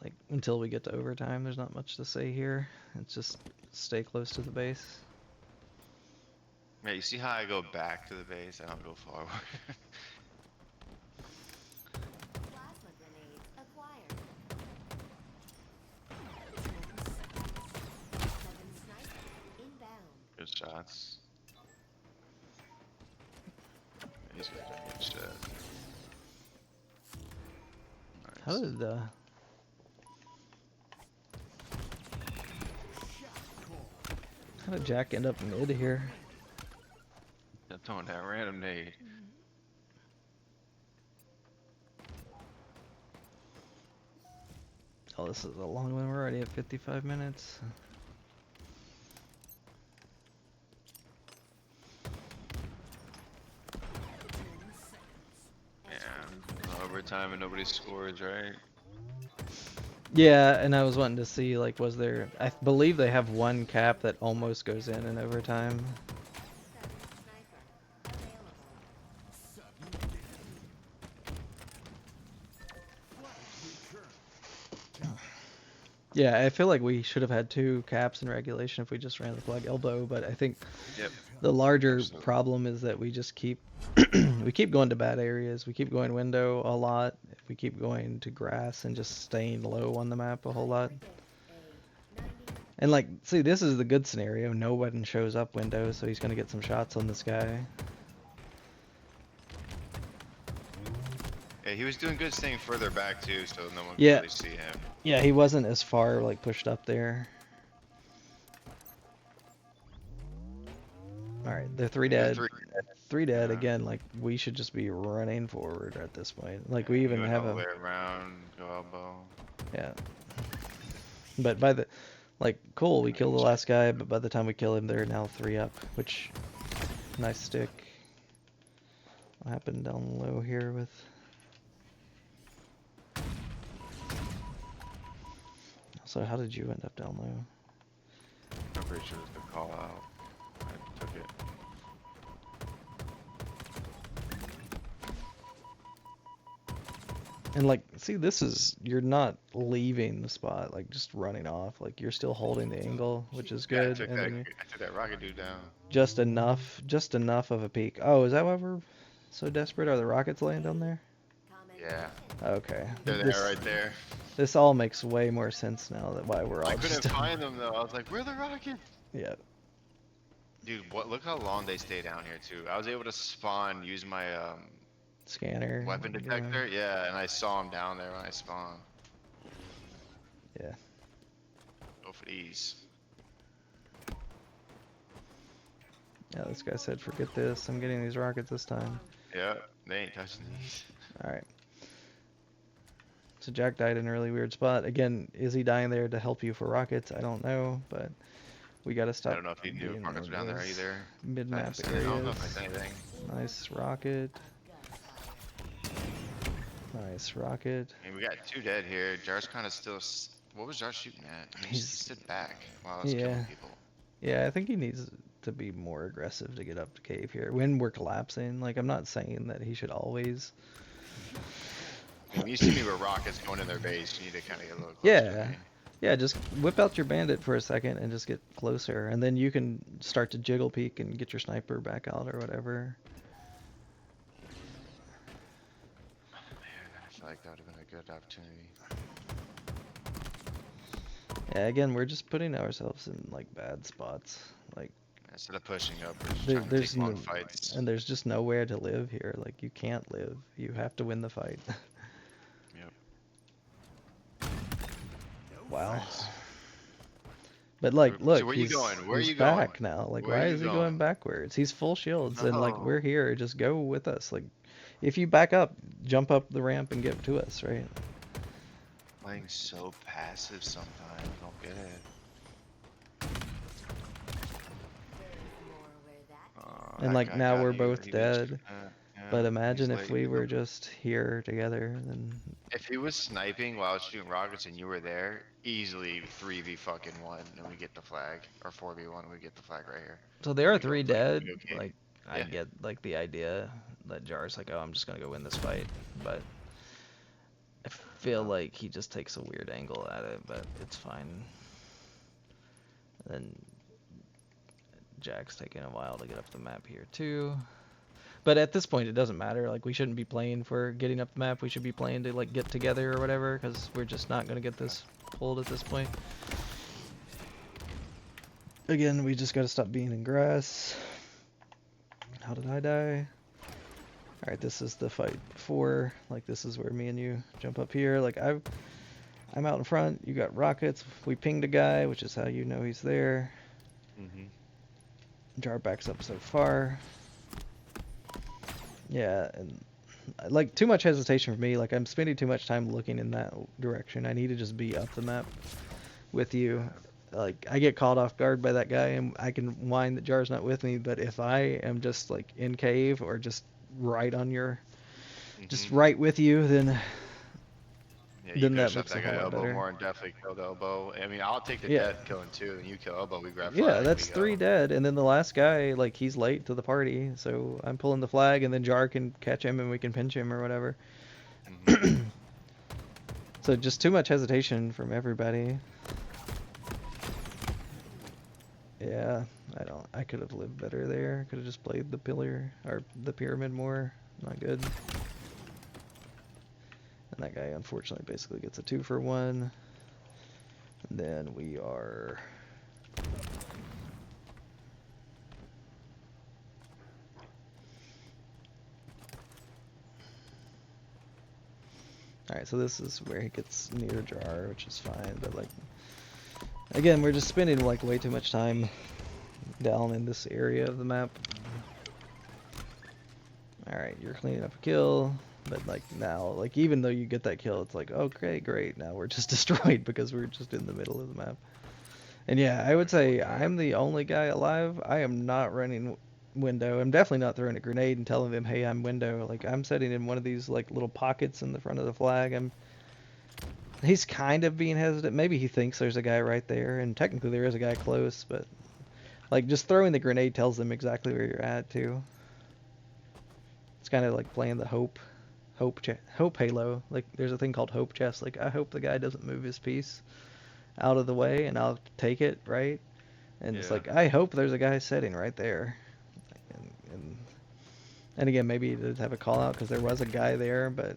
Like, until we get to overtime, there's not much to say here. It's just stay close to the base. Yeah, you see how I go back to the base? I don't go forward. Plasma grenades acquired. 7 sniper inbound. Good shots. These guys don't get shit. How Nice. did how did Jack end up mid here? I'm throwing that random nade. Oh, this is a long one. We're already at 55 minutes. Yeah, overtime and nobody scores, right? Yeah, and I was wanting to see, like, was there... I believe they have one cap that almost goes in overtime. 7 sniper available. Sudden death. Flag return. Yeah, I feel like we should have had 2 caps in regulation if we just ran the flag elbow, but I think Yep. the larger Absolutely. problem is that we just keep... we keep going to bad areas. We keep going window a lot. We keep going to grass and just staying low on the map a whole lot. Predict a 90 And, like, see, this is the good scenario. No one shows up window, so he's going to get some shots on this guy. Yeah, he was doing good staying further back too, so no one could Yeah. really see him. Yeah, he wasn't as far, like, pushed up there. Alright, they're 3 They're dead. three. 3 dead, Yeah. again, like, we should just be running forward at this point. Like, we even He went have all the a... way around, go elbow. Yeah. But by the... Like, cool, we killed the last guy, but by the time we kill him, they're now 3 up, which... Nice stick. What happened down low here with... So how did you end up down low? I'm pretty sure it's the call out. I took it. And like, see, this is, you're not leaving the spot, like just running off. Like you're still holding the angle, which is Yeah, good. And then I took that rocket dude down. just enough of a peak. Oh, is that why we're so desperate? Are the rockets laying down there? comment Yeah, Okay. they're there right there. This all makes way more sense now that why we're all I just couldn't find them though. I was like, where are the rockets? Yeah. Dude, what? Look how long they stay down here too. I was able to spawn, use my Scanner. weapon like, detector. Yeah, and I saw him down there when I spawned. Yeah. Go for these. Yeah, this guy said, forget this. I'm getting these rockets this time. Yeah, they ain't touching these. Alright. So Jack died in a really weird spot. Again, is he dying there to help you for rockets? I don't know, but we gotta stop. I don't know if he knew being rockets in were down there those either. Mid-map I don't know areas. if I said anything. Nice rocket. Nice rocket. I mean, we got 2 dead here. Jar's kind of still. What was Jar shooting at? I mean, he He's- stood back while I was yeah. killing people. Yeah, I think he needs to be more aggressive to get up to cave here when we're collapsing. Like, I'm not saying that he should always. When you see me with rockets going in their base, you need to kind of get a little closer. Yeah. To me. Yeah, just whip out your bandit for a second and just get closer, and then you can start to jiggle peek and get your sniper back out or whatever. Man, I feel like that would have been a good opportunity. Yeah, again, we're just putting ourselves in like bad spots. Like Instead of pushing up, we're just there, trying to there's take long no, fights. and there's just nowhere to live here. Like you can't live. You have to win the fight. Yep. Wow. Nice. But like, So look, where you he's, going? Where he's you going? back now. Like, Where why you is he going? going backwards? He's full shields, and like No. we're here. Just go with us. Like, if you back up, jump up the ramp and get to us, right? Playing so passive sometimes. I don't get it. more where that And That like guy now got we're you, both he was- dead. yeah, But he's imagine if late. we were just here together, then If he was sniping while I was shooting rockets and you were there, easily 3v fucking 1 and we get the flag. Or 4v1 and we get the flag right here. so there are We go 3 play- dead. we go cave. Like I Yeah. get like the idea that Jar's like, oh, I'm just gonna go win this fight, but feel like he just takes a weird angle at it, but it's fine. Then Jack's taking a while to get up the map here too. But at this point, it doesn't matter. Like, we shouldn't be playing for getting up the map. We should be playing to, like, get together or whatever, because we're just not going to get this pulled at this point. Again, we just got to stop being in grass. How did I die? Alright, this is the fight before. Like, this is where me and you jump up here. Like, I'm out in front. You got rockets. We pinged a guy, which is how you know he's there. Jar backs up so far. Yeah, and like too much hesitation for me. Like, I'm spending too much time looking in that direction. I need to just be up the map with you. Like, I get caught off guard by that guy, and I can whine that Jar's not with me. But if I am just like in cave or just right on your, just right with you, then Yeah, you then could that shot looks a that whole guy lot elbow better. more and definitely killed elbow. I mean, I'll take the Yeah. dead killing two, and you kill elbow. We grab flag. Yeah, and that's we 3 go. dead, and then the last guy, like, he's late to the party, so I'm pulling the flag, and then Jar can catch him, and we can pinch him or whatever. So just too much hesitation from everybody. Yeah, I could have lived better there. Could have just played the pillar, or the pyramid more. Not good. And that guy, unfortunately, basically gets a 2-for-1. And then we are... Alright, so this is where he gets near Jar, which is fine, but like, again, we're just spending like way too much time down in this area of the map. Alright, you're cleaning up a kill, but like now, like even though you get that kill, it's like, okay, great, now we're just destroyed because we're just in the middle of the map. And yeah, I would say I'm the only guy alive. I am not running window. I'm definitely not throwing a grenade and telling them, hey, I'm window. Like, I'm sitting in one of these like little pockets in the front of the flag. He's kind of being hesitant. Maybe he thinks there's a guy right there, and technically there is a guy close, but like just throwing the grenade tells them exactly where you're at too. It's kind of like playing the hope halo. Like, there's a thing called hope chess. Like, I hope the guy doesn't move his piece out of the way, and I'll take it, right? And it's like, I hope there's a guy sitting right there. And again, maybe he did have a call out because there was a guy there, but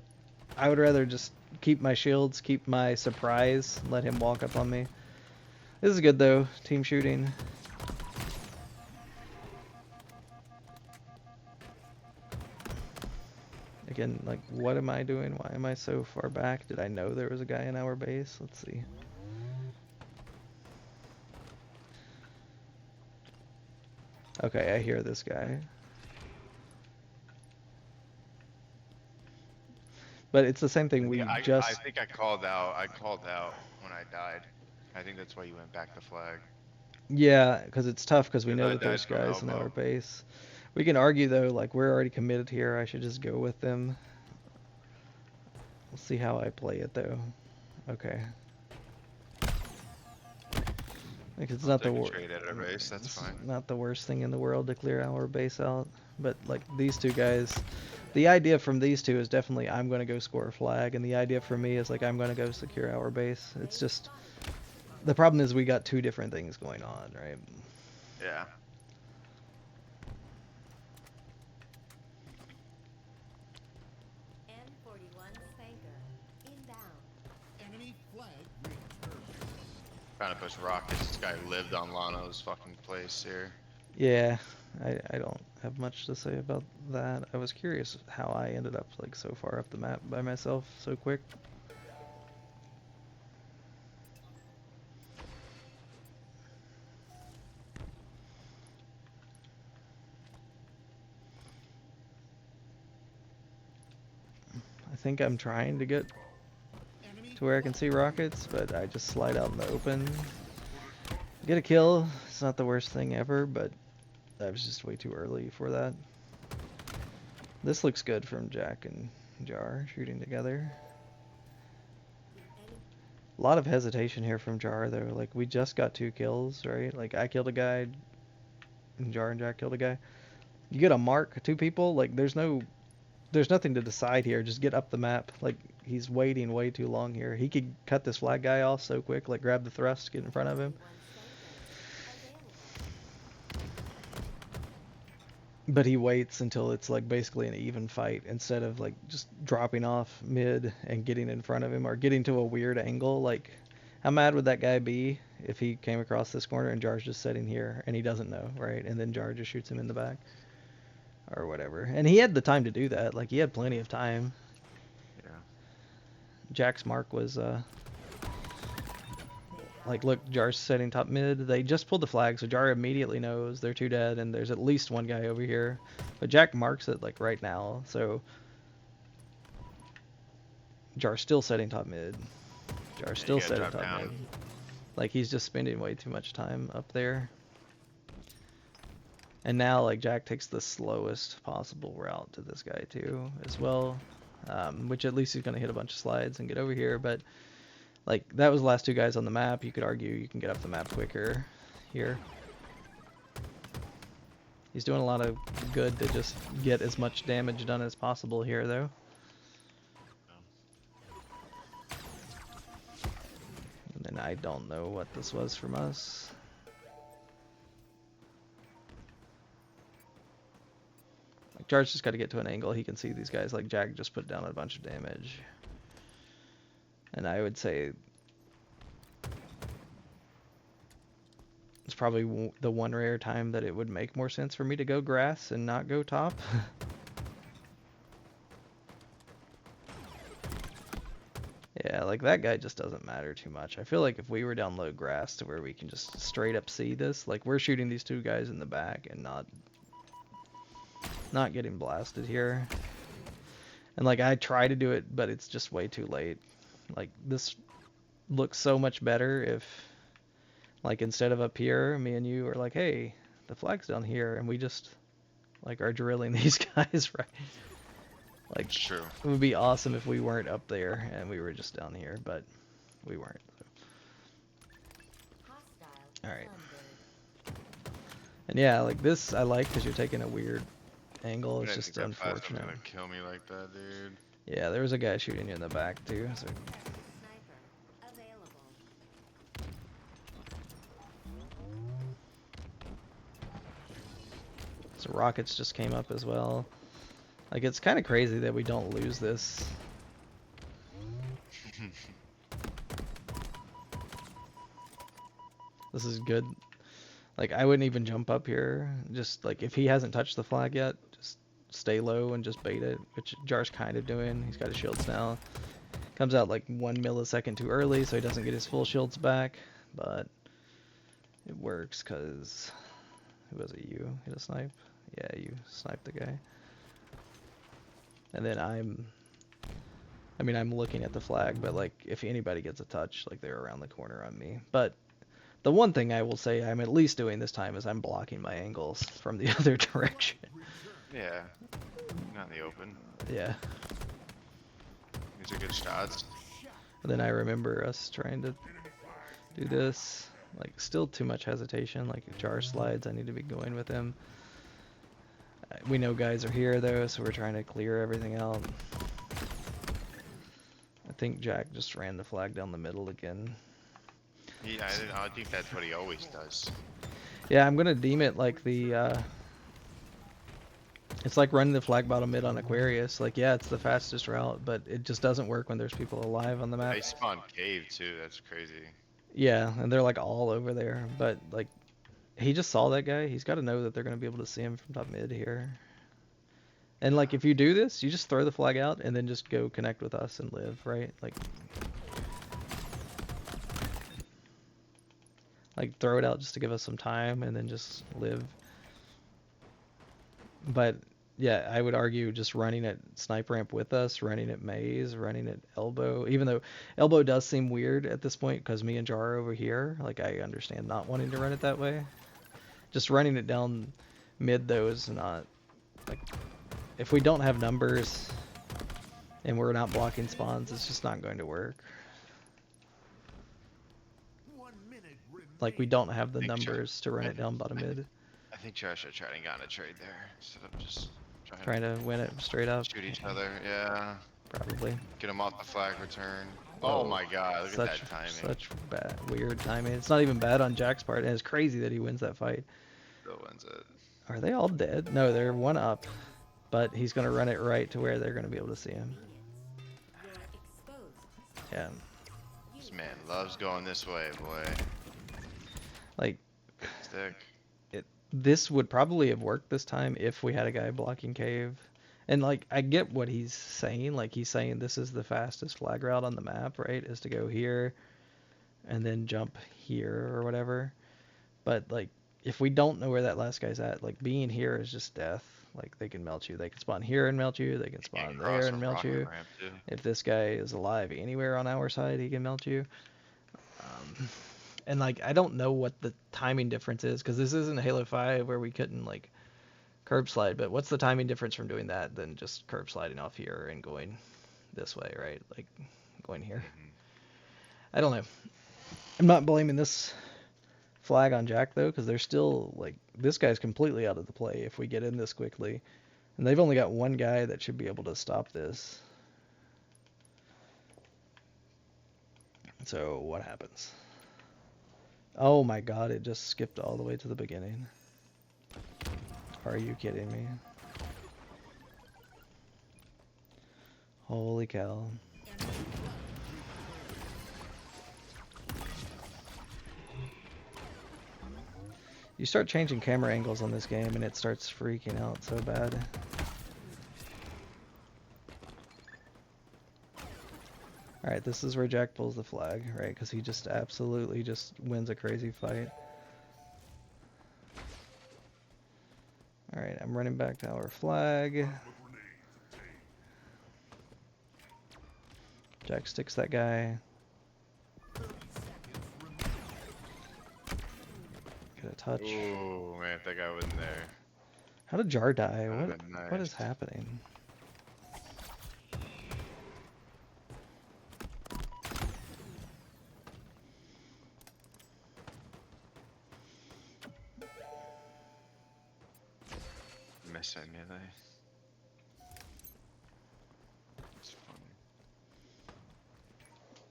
I would rather just keep my shields, keep my surprise, let him walk up on me. This is good though, team shooting. Again, like, what am I doing? Why am I so far back? Did I know there was a guy in our base? Let's see. Okay, I hear this guy. But it's the same thing. I just... think I called out. I called out when I died. I think that's why you went back to flag. Yeah, because it's tough because we Because know I that there's died from guys in our elbow. base. We can argue though, like, we're already committed here. I should just go with them. We'll see how I play it though. Okay. Like, it's not the Trade at our base. That's fine. not the worst thing in the world to clear our base out, but like these two guys, the idea from these two is definitely I'm going to go score a flag, and the idea for me is like I'm going to go secure our base. It's just the problem is we got two different things going on, right? Yeah. N41 Spanker. Inbound. Enemy flag returned. Trying to push rockets. This guy lived on Lano's fucking place here. Yeah, I don't have much to say about that. I was curious how I ended up like so far up the map by myself so quick. I think I'm trying to get to where I can see rockets, but I just slide out in the open. Get a kill. It's not the worst thing ever, but I was just way too early for that. This looks good from Jack and Jar shooting together. A lot of hesitation here from Jar though. Like, we just got 2 kills, right? Like, I killed a guy, and Jar and Jack killed a guy. You get a mark, 2 people, like there's nothing to decide here. Just get up the map. Like, he's waiting way too long here. He could cut this flag guy off so quick, like grab the thrust, get in front of him. But he waits until it's like basically an even fight instead of like just dropping off mid and getting in front of him or getting to a weird angle. Like, how mad would that guy be if he came across this corner and Jar's just sitting here and he doesn't know, right? And then Jar just shoots him in the back or whatever. And he had the time to do that. Like, he had plenty of time. Yeah. Jack's mark was like, look, Jar's setting top mid. They just pulled the flag, so Jar immediately knows they're two dead, and there's at least one guy over here. But Jack marks it, like, right now, so Jar's still setting top mid. Jar's still setting top mid. Like, he's just spending way too much time up there. And now, like, Jack takes the slowest possible route to this guy, too, as well. Which at least he's going to hit a bunch of slides and get over here, but... Like, that was the last two guys on the map. You could argue you can get up the map quicker here. He's doing a lot of good to just get as much damage done as possible here, though. And then I don't know what this was from us. Like, Jar's just got to get to an angle. He can see these guys. Like, Jack just put down a bunch of damage. And I would say it's probably the one rare time that it would make more sense for me to go grass and not go top. Yeah, like that guy just doesn't matter too much. I feel like if we were down low grass to where we can just straight up see this, like we're shooting these two guys in the back and not getting blasted here. And like I try to do it, but it's just way too late. Like, this looks so much better if, like, instead of up here, me and you are like, hey, the flag's down here, and we just, like, are drilling these guys, right? Like, It's true. it would be awesome if we weren't up there and we were just down here, but we weren't. So. Alright. And yeah, like, this I like because you're taking a weird angle. It's just unfortunate. Gonna kill me like that, dude. Yeah, there was a guy shooting you in the back, too, so... So rockets just came up as well. Like, it's kind of crazy that we don't lose this. This is good. Like, I wouldn't even jump up here. Just, like, if he hasn't touched the flag yet, just stay low and just bait it, which Jar's kind of doing. He's got his shields now. Comes out, like, 1 millisecond too early, so he doesn't get his full shields back. But it works, because... Who was it? You hit a snipe? Yeah, you sniped the guy. And then I'm looking at the flag, but like if anybody gets a touch, like they're around the corner on me. But the one thing I will say I'm at least doing this time is I'm blocking my angles from the other direction. Yeah. Not in the open. Yeah. These are good shots. And then I remember us trying to do this. Like, still too much hesitation. Like, if Jar slides, I need to be going with him. We know guys are here, though, so we're trying to clear everything out. I think Jack just ran the flag down the middle again. Yeah, I think that's what he always does. Yeah, I'm going to deem it like the... It's like running the flag bottom mid on Aquarius. Like, yeah, it's the fastest route, but it just doesn't work when there's people alive on the map. They spawn cave, too. That's crazy. Yeah, and they're like all over there, but like he just saw that guy. He's got to know that they're going to be able to see him from top mid here. And like if you do this, you just throw the flag out and then just go connect with us and live, right? Like throw it out just to give us some time and then just live. But yeah, I would argue just running at snipe ramp with us, running at maze, running at elbow, even though elbow does seem weird at this point because me and Jar are over here. Like, I understand not wanting to run it that way. Just running it down mid, though, is not... Like, if we don't have numbers and we're not blocking spawns, it's just not going to work. Like, we don't have the numbers to run it down bottom mid. I think Josh should try to get on a trade there instead of just Trying to win it straight up. shoot each other. Yeah. probably. Get him off the flag return. Oh my god, look Such at that timing. such bad weird timing. It's not even bad on Jack's part, and it's crazy that he wins that fight. Still wins it. Are they all dead? No, they're one up, but he's gonna run it right to where they're gonna be able to see him. You're exposed. Yeah, This man loves going this way, boy. like Stick. this would probably have worked this time if we had a guy blocking cave. And like I get what he's saying. Like he's saying this is the fastest flag route on the map, right? Is to go here and then jump here or whatever. But like if we don't know where that last guy's at, like being here is just death. Like they can melt you. They can spawn here and melt you. They can spawn Can't there cross a and melt rocket you. ramp too. If this guy is alive anywhere on our side, he can melt you. And like I don't know what the timing difference is because this isn't Halo 5 where we couldn't like curb slide. But what's the timing difference from doing that than just curb sliding off here and going this way, right? Like going here. I don't know. I'm not blaming this flag on Jack though because they're still like this guy's completely out of the play if we get in this quickly. And they've only got one guy that should be able to stop this. So what happens? Oh my god, it just skipped all the way to the beginning. Are you kidding me? Holy cow. You start changing camera angles on this game and it starts freaking out so bad. Alright, this is where Jack pulls the flag, right? Because he just absolutely just wins a crazy fight. Alright, I'm running back to our flag. Jack sticks that guy. Get a touch. Ooh, man, if that guy wasn't there. How did Jar die? That'd What been what is nice. happening? Missing melee. It's funny.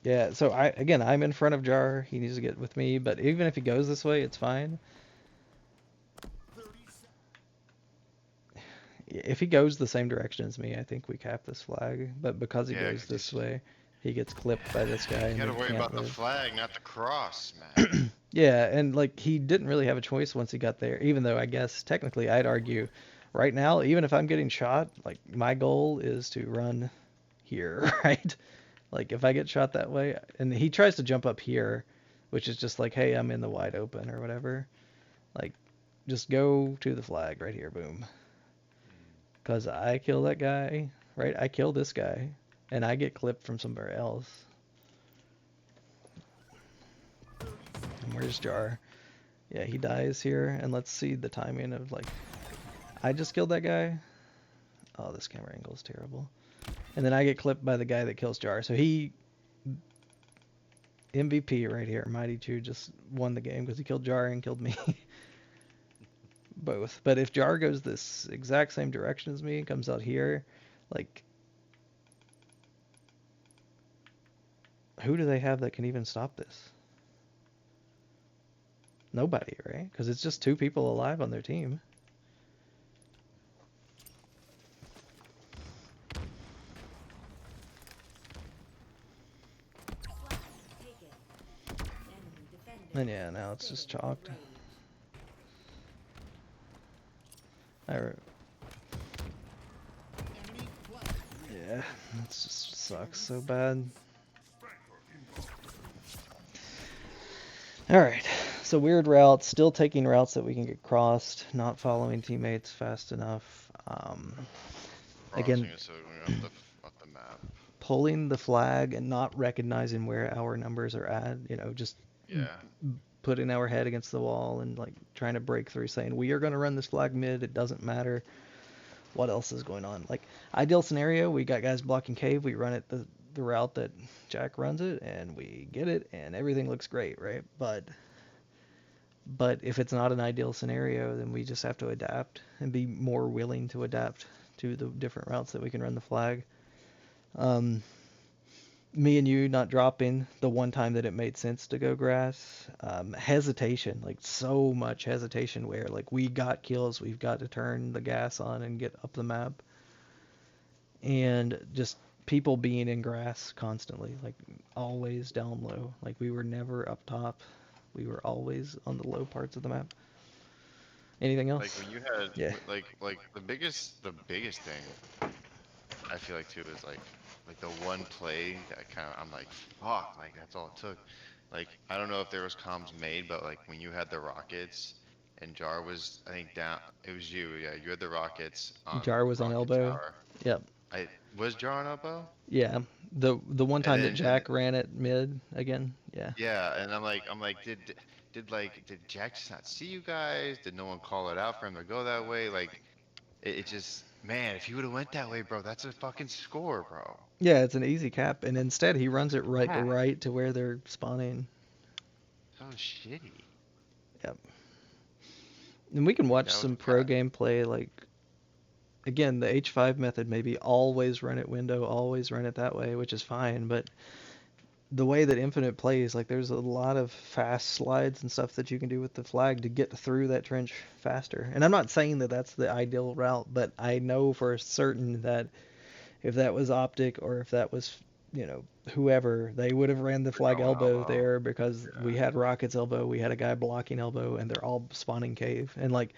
Yeah, so I'm in front of Jar. He needs to get with me, but even if he goes this way, it's fine. If he goes the same direction as me, I think we cap this flag. But because he Yeah, goes 'cause this he's- way, he gets clipped by this guy You and gotta we worry can't about the live. flag, not the cross, man. Yeah, and like he didn't really have a choice once he got there, even though I guess technically I'd argue right now, even if I'm getting shot, like my goal is to run here, right? Like if I get shot that way, and he tries to jump up here, which is just like, hey, I'm in the wide open or whatever. Like, just go to the flag right here, boom. Because I kill that guy, right? I kill this guy, and I get clipped from somewhere else. And where's Jar? Yeah, he dies here, and let's see the timing of like, I just killed that guy. Oh, this camera angle is terrible. And then I get clipped by the guy that kills Jar. So he, MVP right here, Mighty Chew just won the game because he killed Jar and killed me. Both. But if Jar goes this exact same direction as me and comes out here, like, who do they have that can even stop this? Nobody, right? Because it's just two people alive on their team. Flag taken. Enemy defender. And yeah, now it's just chalked. Enemy flag. Yeah, that just sucks so bad. Alright, so weird routes, still taking routes that we can get crossed, not following teammates fast enough. Again, Crossing is so going off the map. pulling the flag and not recognizing where our numbers are at, just Yeah. putting our head against the wall and like trying to break through saying we are going to run this flag mid, it doesn't matter what else is going on. Like ideal scenario, we got guys blocking cave, we run it the route that Jack runs it and we get it and everything looks great, right? But if it's not an ideal scenario, then we just have to adapt and be more willing to adapt to the different routes that we can run the flag. Um, me and you not dropping the one time that it made sense to go grass. Hesitation, like so much hesitation where like we got kills, we've got to turn the gas on and get up the map. And just people being in grass constantly, like always down low. Like we were never up top. We were always on the low parts of the map. Anything Like else? when you had Yeah. like the biggest thing I feel like too is like the one play that kind of I'm like fuck, like that's all it took. Like I don't know if there was comms made, but like when you had the rockets and Jar was I think down, it was you, yeah, you had the rockets on Jar was on Rocket elbow. Tower. Yep. I was Jar on elbow, Yeah. The one and time that then Jack ran it mid again. Yeah. yeah, and I'm like, did Jack just not see you guys? Did no one call it out for him to go that way? Like it just man, if he would have went that way, bro, that's a fucking score, bro. Yeah, it's an easy cap, and instead he runs it like Yeah, right to where they're spawning. so shitty. Yep. And we can Like watch that was some a pro cat. gameplay. Like again, the H5 method, maybe always run it window, always run it that way, which is fine. But the way that Infinite plays, like there's a lot of fast slides and stuff that you can do with the flag to get through that trench faster. And I'm not saying that that's the ideal route, but I know for certain that if that was Optic or if that was, whoever, they would have ran the We're flag going elbow elbow. there because Yeah. we had Rocket's elbow, we had a guy blocking elbow, and they're all spawning cave. And like,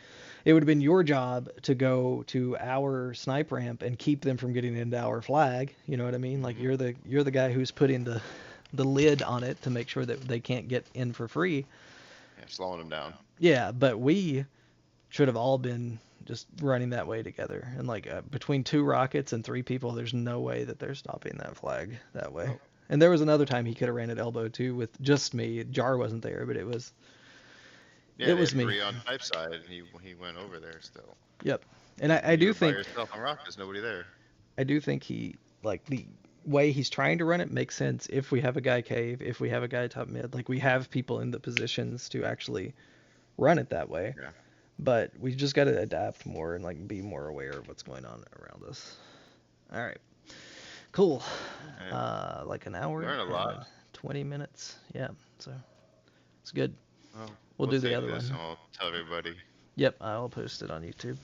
it would have been your job to go to our snipe ramp and keep them from getting into our flag. You know what I mean? Like Hmm. you're the guy who's putting the lid on it to make sure that they can't get in for free. Yeah, slowing him down. Yeah, but we should have all been just running that way together. And like between two rockets and three people, there's no way that they're stopping that flag that way. Nope. And there was another time he could have ran at elbow too with just me. Jar wasn't there, but it was Yeah, it they was had me. three on type side, and he went over there still. Yep. And I You do were by think yourself on rock. There's nobody there. he like the way he's trying to run it makes sense if we have a guy cave, if we have a guy top mid, like we have people in the positions to actually run it that way. Yeah. But we just got to adapt more and like be more aware of what's going on around us. All right. Cool. Man, Like an hour learn a lot. and 20 minutes. Yeah. So it's good. Well, We'll we'll do the save other this one. and we'll tell everybody. Yep. I'll post it on YouTube.